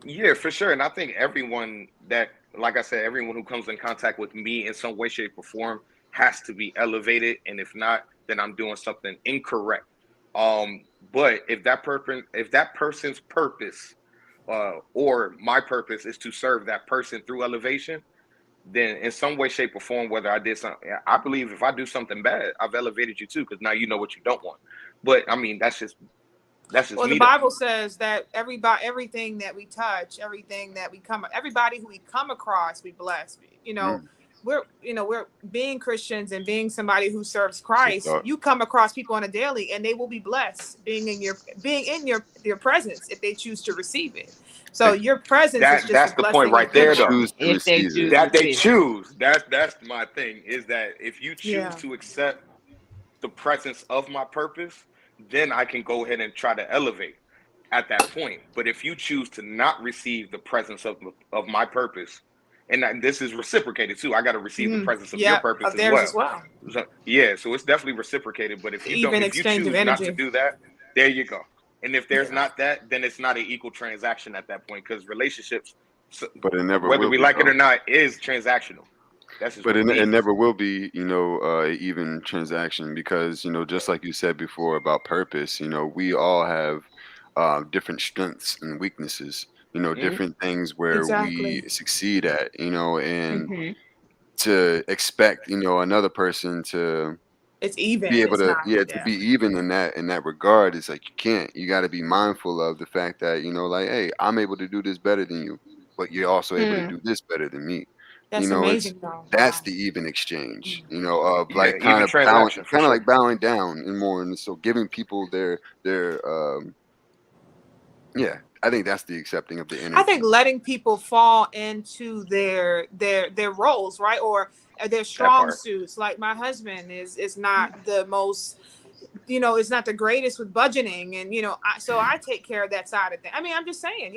yeah, for sure. And I think everyone that, like I said, everyone who comes in contact with me in some way, shape, or form has to be elevated. And if not, then I'm doing something incorrect. But if that person's purpose, or my purpose is to serve that person through elevation, then in some way, shape, or form, whether I did something, I believe if I do something bad, I've elevated you too, because now you know what you don't want. But I mean, that's just Well, the me though. Bible says that everything that we touch, everything that everybody who we come across, we bless. Mm. We're being Christians and being somebody who serves That's a Christ. thought. You come across people on a daily, and they will be blessed being in your presence if they choose to receive it. So If your presence is just a That's the point blessing in right they there, itself. though. choose to If they receive it. choose to That they receive it. choose. That's my thing. Is that if you choose Yeah. to accept the presence of my purpose, then I can go ahead and try to elevate at that point. But if you choose to not receive the presence of my purpose, this is reciprocated too. I got to receive the Mhm. presence of your Yep. purpose Of as theirs well. as well. So, yeah, so it's definitely reciprocated. But Even if you exchange of choose not to energy. do that, there you go. And if there's Yeah. not that, then it's not an equal transaction at that point, because relationships, But it never whether will we be like it though. or not, is transactional. That's just But what it it is. never will be, even transaction because, just like you said before about purpose, we all have different strengths and weaknesses, Hmm. different things where we Exactly. succeed at, and Hmm. to expect, another person to It's be even. able It's to, not. yeah, to Yeah. be even in that regard, it's like you can't. You got to be mindful of the fact that, like, hey, I'm able to do this better than you, but you're also able to Mm. do this better than me. That's It's amazing, though. that's Wow. the even exchange, Mm. of Yeah, like even transaction for kind of sure. like bowing down and more, and so giving people their yeah. I think that's the accepting of the I think energy. letting people fall into their roles, right, or their That strong part. suits. Like my husband is not the most is not the greatest with budgeting, and so I take care of that side of things. I mean, I'm just saying,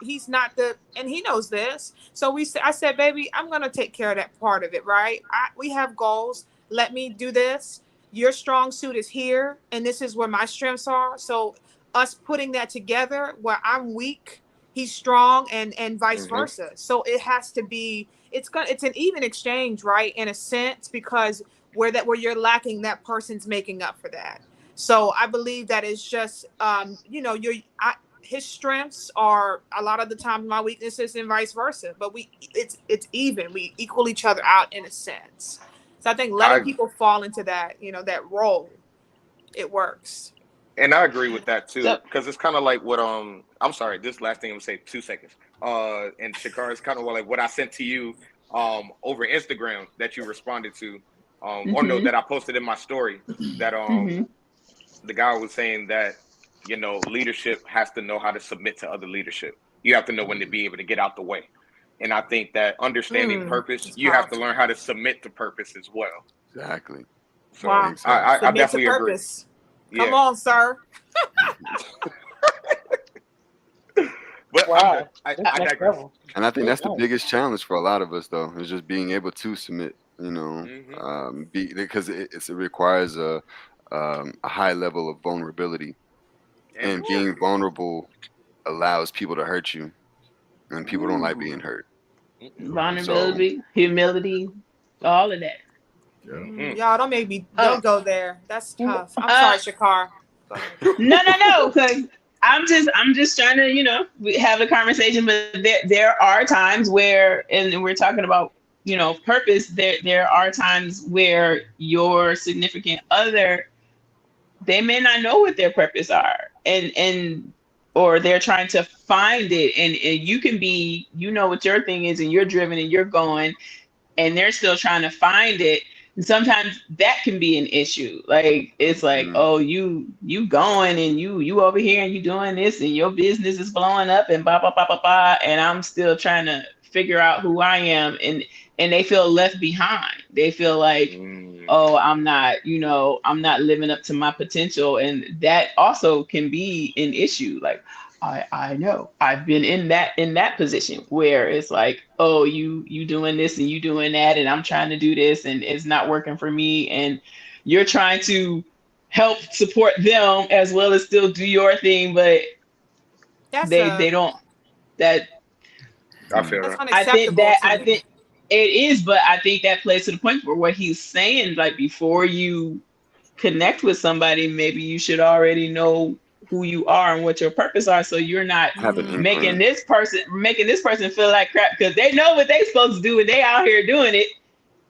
he's not and he knows this. So I said, baby, I'm gonna take care of that part of it, right? We have goals. Let me do this. Your strong suit is here, and this is where my strengths are. So us putting that together, where I'm weak, he's strong, and vice versa. So it has to be. It's an even exchange, right? In a sense, because where you're lacking, that person's making up for that. So I believe that it's just, his strengths are a lot of the time my weaknesses, and vice versa. But it's even. We equal each other out in a sense. So I think letting people fall into that, that role, it works. And I agree with that too, because it's kind of like what I'm sorry, this last thing I'm gonna say 2 seconds. And Shakar, is kind of like what I sent to you over Instagram that you responded to, or no, that I posted in my story, that the guy was saying that leadership has to know how to submit to other leadership. You have to know when to be able to get out the way. And I think that understanding purpose, you have to learn how to submit to purpose as well. Exactly. So wow. I definitely agree. Come on, sir. But wow. I digress. And I think that's the biggest challenge for a lot of us, though, is just being able to submit. Because it requires a high level of vulnerability, and being vulnerable allows people to hurt you, and people don't like being hurt. Vulnerability, humility, all of that. Y'all don't go there. That's tough. I'm sorry, Shakar. No, because I'm just trying to, have a conversation, but there are times where, and we're talking about, purpose, there are times where your significant other, they may not know what their purpose are, and or they're trying to find it, and you can be, what your thing is, and you're driven and you're going, and they're still trying to find it. And sometimes that can be an issue. Like, it's like, oh, you going, and you over here, and you doing this, and your business is blowing up, and blah, blah, blah, blah, blah. And I'm still trying to figure out who I am. And they feel left behind. They feel like, oh, I'm not living up to my potential. And that also can be an issue. Like, I know I've been in that position where it's like, oh, you doing this and you doing that, and I'm trying to do this and it's not working for me, and you're trying to help support them as well as still do your thing, but they don't. That I feel that. I think it is, but I think that plays to the point where what he's saying, like, before you connect with somebody, maybe you should already know who you are and what your purpose are, so you're not making this person feel like crap because they know what they're supposed to do and they out here doing it,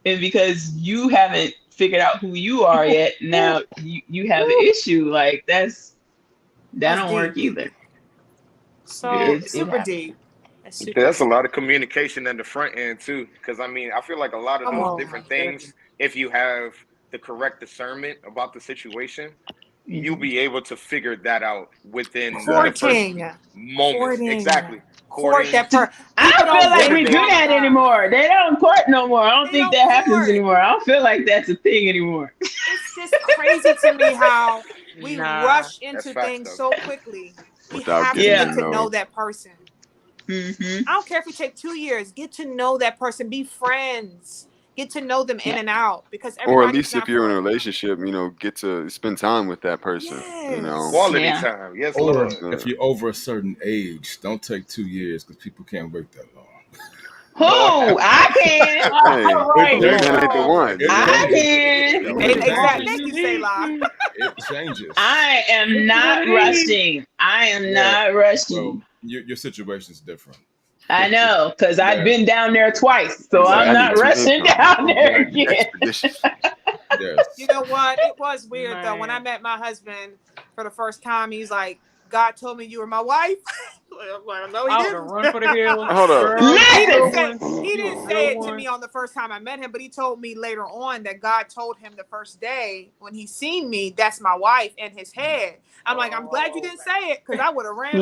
and because you haven't figured out who you are yet, now you have an issue. Like, that don't work either. So super deep. That's a lot of communication in the front end too, because I feel like a lot of those different things, if you have the correct discernment about the situation, you'll be able to figure that out within the first moments. Exactly. Court that I don't feel like we do that anymore. They don't court no more. I don't think that happens anymore. I don't feel like that's a thing anymore. It's just crazy to me how we rush into things so quickly. We have to get to know that person. I don't care if we take 2 years. Get to know that person. Be friends. Get to know them in and out, because or at least if you're in a relationship, get to spend time with that person. Quality time. Yes, Lord. If you're over a certain age, don't take 2 years because people can't wait that long. Who? I can. I can. Exactly. Thank you, Selah. It changes. I am not rushing. Not rushing. Well, your situation is different. I know, because I've been down there twice, so I'm not rushing down there again. Yes. You know what? It was weird though. When I met my husband for the first time, he's like, "God told me you were my wife." Well, no, he didn't. Run for the hills. Hold up. He didn't say it to me on the first time I met him, but he told me later on that God told him the first day when he seen me, "That's my wife," in his head. I'm like, I'm glad you didn't say it, because I would have ran.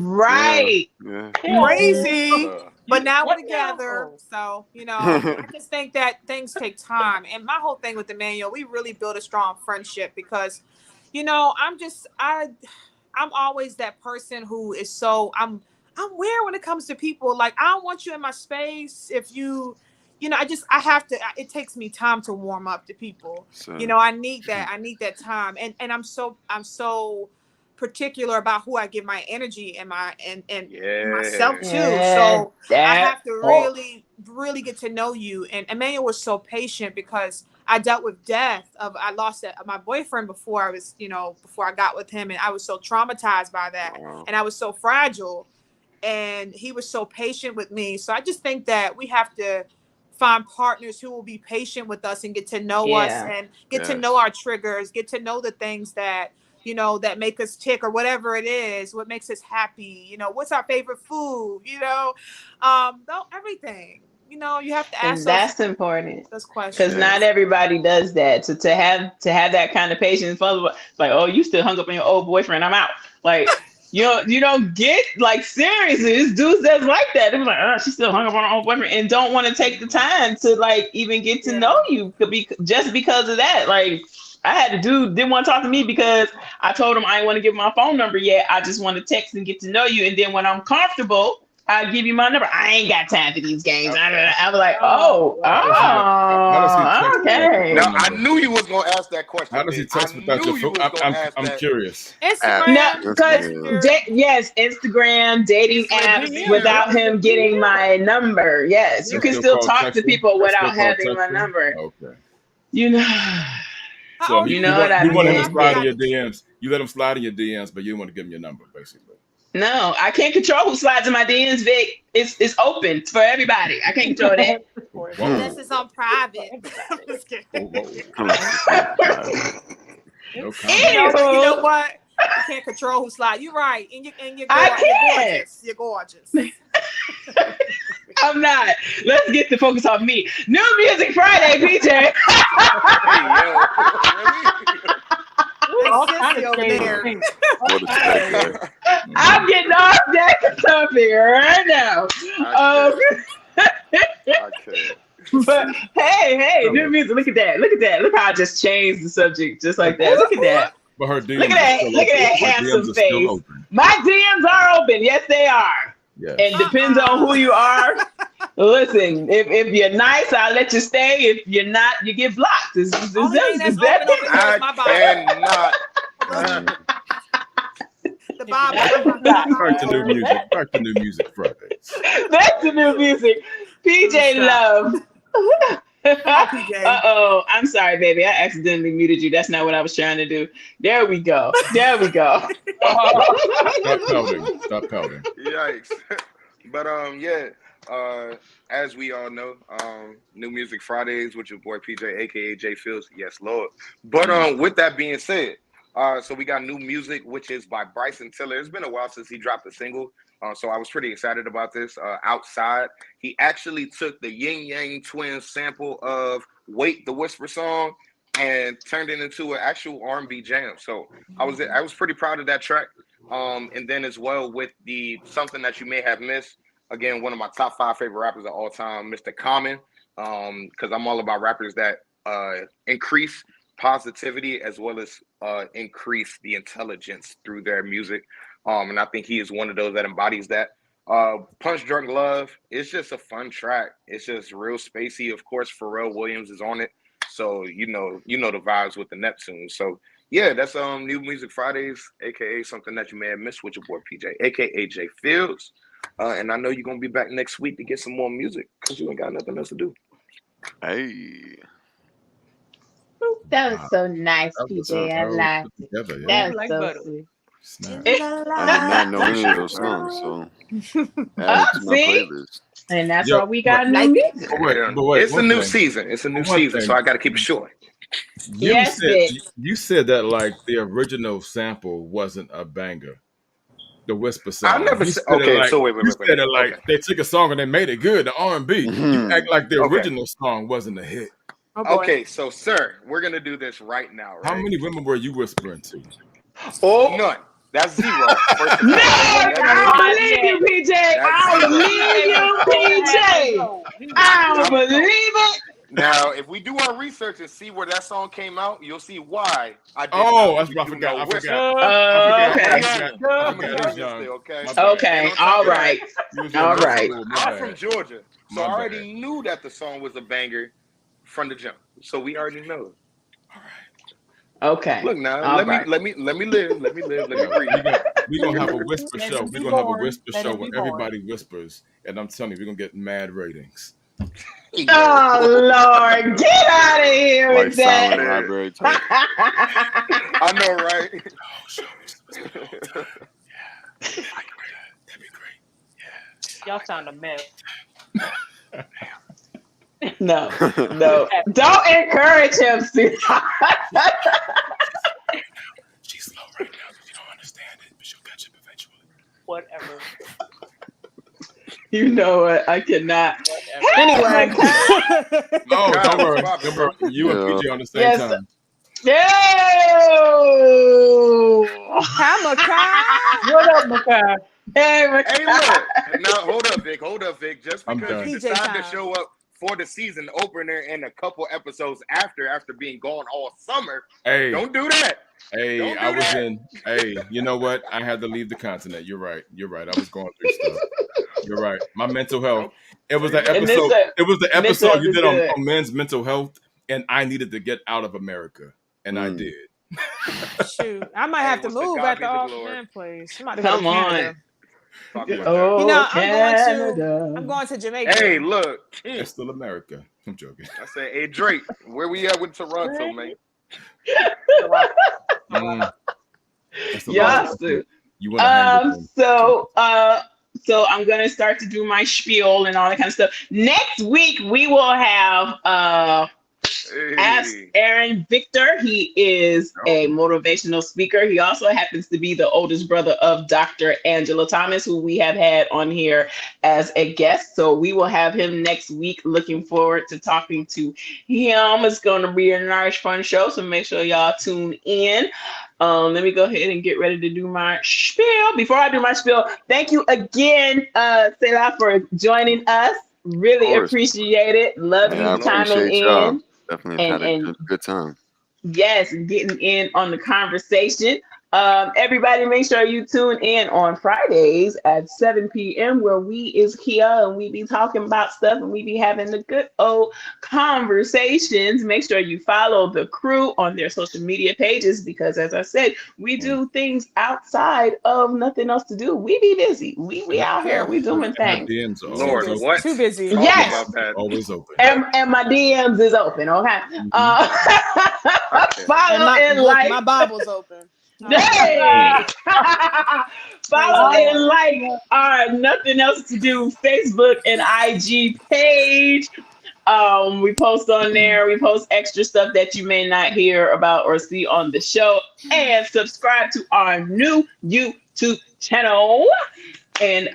Right. Crazy. But now we're What now? together. Oh. So, I just think that things take time. And my whole thing with Emmanuel, we really built a strong friendship because, I'm always that person who is I'm weird when it comes to people. Like, I don't want you in my space if I have to. It takes me time to warm up to people. So, I need that. I need that time, and I'm so particular about who I give my energy and Yeah. myself to. Yeah, So I that have to part. really, really get to know you. And Emmanuel was so patient because I dealt with death. I lost my boyfriend before before I got with him, and I was so traumatized by that, wow. and I was so fragile, and he was so patient with me. So I just think that we have to find partners who will be patient with us and get to know us Yeah. and get to know Yes. our triggers, get to know the things that that make us tick or whatever it is, what makes us happy, what's our favorite food, everything. You have to ask And those that's important those because not questions. Yes. everybody does that. So to have that kind of patience, like, oh, you still hung up on your old boyfriend? I'm out. Like, you don't get, like, seriously. This dudes that's like that. They're like, oh, she still hung up on her old boyfriend and don't want to take the time to, like, even get to know Yeah. you. Could be just because of that. Like, I had a dude didn't want to talk to me because I told him I didn't want to give my phone number yet. I just want to text and get to know you. And then when I'm comfortable, I give you my number. I ain't got time for these games. Okay. I was like, Oh, How does he oh, text without your Now phone okay. I number? knew you was gonna ask that How question, does he Vic. I text without your knew you phone? was gonna ask I'm that. curious. No, Instagram. because Instagram. yes, Instagram, dating With a apps DM. without With a him getting DM. my number. Yes, you That's can still still called talk to texting. people That's still without called having my texting. number. Okay. You know, How So old are you you, know what I you want him Emmanuel? to I mean. slide in forgot your to. DMs. You let him slide in your DMs, but you don't want to give him your number, basically. No, I can't control who slides in my DMs, Vic. It's open for everybody. I can't control that. For Unless Hmm. it's everybody. on For private. I'm everybody. just kidding. Whoa, whoa. Unless it's on private. No You comment. know, but you know Anywho, what? You can't control who slide. You're right, and I you're can't. gorgeous. You're gorgeous. I'm not. Let's get the focus off me. New Music Friday, PJ. Hey yo, really? Ooh, That's all kind Sissy of over shade. there. All What a kind of shade. segue. I'm Mhm. getting off that topic right now. I Um, can't. I can't. but hey, Tell new her. music. Look at that. Look at that. Look how I just changed the subject just like that. But, Look at that. but her Look at DMs are that. still Look at open. that Her handsome DMs are still face. open. My DMs are open. Yes, they are. And Yes. depends on who you are. Listen, if you're nice, I'll let you stay. If you're not, you get blocked. Only thing that's Is that open over it? here is I my Bible. cannot. Look, Mm. the If you Bible. like it, you got it. Back to Simple new as music. that. Back to new music Fridays. That's the new music. True PJ shot. Love. Come on, PJ. Uh-oh. I'm sorry, baby. I accidentally muted you. That's not what I was trying to do. There we go. There we go. Stop pouting. Stop pouting. Yikes. But yeah, as we all know, New Music Fridays with your boy PJ, aka J Fields. Yes, Lord. But Mm. with that being said, so we got new music, which is by Bryson Tiller. It's been a while since he dropped a single. So I was pretty excited about this. Outside, he actually took the Yin Yang Twins sample of "Wait" the Whisper song and turned it into an actual R&B jam. So I was pretty proud of that track. And then as well with the something that you may have missed. Again, one of my top 5 favorite rappers of all time, Mr. Common. Because I'm all about rappers that increase positivity as well as increase the intelligence through their music. And I think he is one of those that embodies that. Punch Drunk Love, it's just a fun track. It's just real spacey. Of course, Pharrell Williams is on it. So you know the vibes with the Neptune. So yeah, that's New Music Fridays, aka something that you may have missed with your boy PJ, aka J Fields. And I know you're gonna be back next week to get some more music because you ain't got nothing else to do. Hey. That was Wow. so nice, That was PJ. I well liked put it. together. Yeah. That Smooth was like so butter. sweet. Snap. In the I did not light. know any of Appreciate those it, man. songs, so Oh, add it to my see? playlist. And that's Yo, why we but, got new Like it. music. Yeah, but wait, it's a one new thing. season. It's a new One season, so thing. I got to keep it short. You Yes, said Vic. you said that like the original sample wasn't a banger. The Whisper I song. never You said. said it Okay, like so wait. like Okay, they took a song and they made it good. The R&B. You act Mhm. like the okay, original song wasn't a hit. Oh boy. okay. So, sir, we're gonna do this right now, How right? many women were you whispering to? Oh, None. That's zero. First of No, all, I don't that's believe zero. you, PJ. I That's don't zero. believe you, PJ. I don't believe it. Now, if we do our research and see where that song came out, you'll see why I did Oh, not. that's We what I do forgot. know I whisper. forgot. Oh, I I'm a okay. forgot. youngin. I I'm a forgot. He's youngin young. still, okay? My bad. And Okay. on top All of that, right. You was All in middle right. school. My I'm bad. from Georgia, so My I bad. already knew that the song was a banger from the jump. So we already know. All right. Okay. Look now, All let me right. let me let me live, let me live, let me Yeah, breathe. we gonna have a whisper Let show. him We're be gonna have a born. whisper Let show him where be born. everybody whispers, and I'm telling you, we're gonna get mad ratings. Yo, Oh Lord, get out of here Like with that. silent library type. I know, right? Oh, show we used to whisper the whole time. Yeah, that'd be great. Y'all sound a mess. No, no. Don't encourage him, sweetheart. She's slow right now, so she don't understand it, but she'll catch up eventually. Whatever. You know what? I cannot. Whatever. Anyway. No, Kyle, don't worry. what's poppin', Don't bro? worry. You and Yeah. PJ on the same Yes. time. Yo! Hi, Makai. What up, Makai? Hey, Hey, look. Now hold up, Vic. Hold up, Vic. Just I'm because done. you PJ decide to time. show up for the season opener and a couple episodes after being gone all summer, Hey, don't do that. hey, Don't do I was that. in. Hey, you know what? I had to leave the continent. You're right. You're right. I was going through stuff. You're right. My mental health. Don't. It was Hey, the look. and this episode. It was the mental episode health you is did on, good. on men's mental health, and I needed to get out of America, and I Mm. did. Shoot, I might Hey, have to what's the move God after be the all. glory? Man, please. I'm about to go to Come on. Canada. Talk about that. Oh, You know, Canada. I'm going to Jamaica. Hey, look. It's still America. I'm joking. I said, hey Drake, where we at with Toronto, man? That's the last Yes. question. You want to hang with them? So I'm gonna start to do my spiel and all that kind of stuff. Next week we will have Ask Hey. Aaron Victor. He is Oh. a motivational speaker. He also happens to be the oldest brother of Dr. Angela Thomas, who we have had on here as a guest. So we will have him next week. Looking forward to talking to him. It's going to be a nice, fun show. So make sure y'all tune in. Let me go ahead and get ready to do my spiel. Before I do my spiel, thank you again, Selah, for joining us. Really course. appreciate it. Love Yeah, I you chiming appreciate y'all. in Definitely and had a good time. yes, getting in on the conversation. Everybody make sure you tune in on Fridays at 7 p.m. where we is here and we be talking about stuff and we be having the good old conversations. Make sure you follow the crew on their social media pages because as I said, we do things outside of nothing else to do. We be busy. We out here. We doing And my things. DMs are Too always Lord, busy. open. what? Too busy. Talk Yes. about that. Always open. And my DMs is open, okay? Okay. Follow and Look, like. my Bible's open. Hey! Follow Praise and like our Nothing Else to Do Facebook and IG page. We post on there. We post extra stuff that you may not hear about or see on the show. And subscribe to our new YouTube channel. And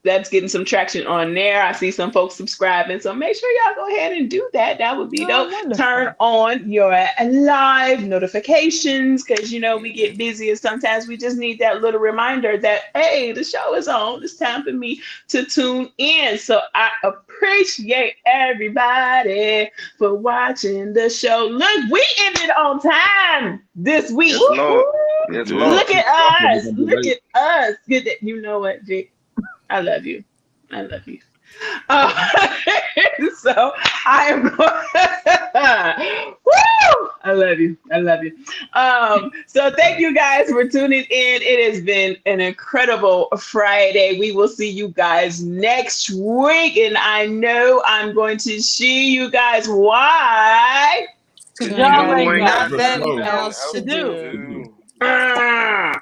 that's getting some traction on there. I see some folks subscribing. So make sure y'all go ahead and do that. That would be dope. wonderful. Turn on your live notifications because, you know, we get busy and sometimes we just need that little reminder that, hey, the show is on. It's time for me to tune in. So I appreciate everybody for watching the show. Look, we ended on time this week. Yes, Lord. Yes, Yeah. Lord. Look at We're us. gonna be Look late. at us. Good that you know what, Jake. I love you. I love you. So I am going. Woo! I love you. I love you. So thank you guys for tuning in. It has been an incredible Friday. We will see you guys next week. And I know I'm going to see you guys. Why? Because Y'all you ain't ain't got nothing nothing else to do. do. Ah.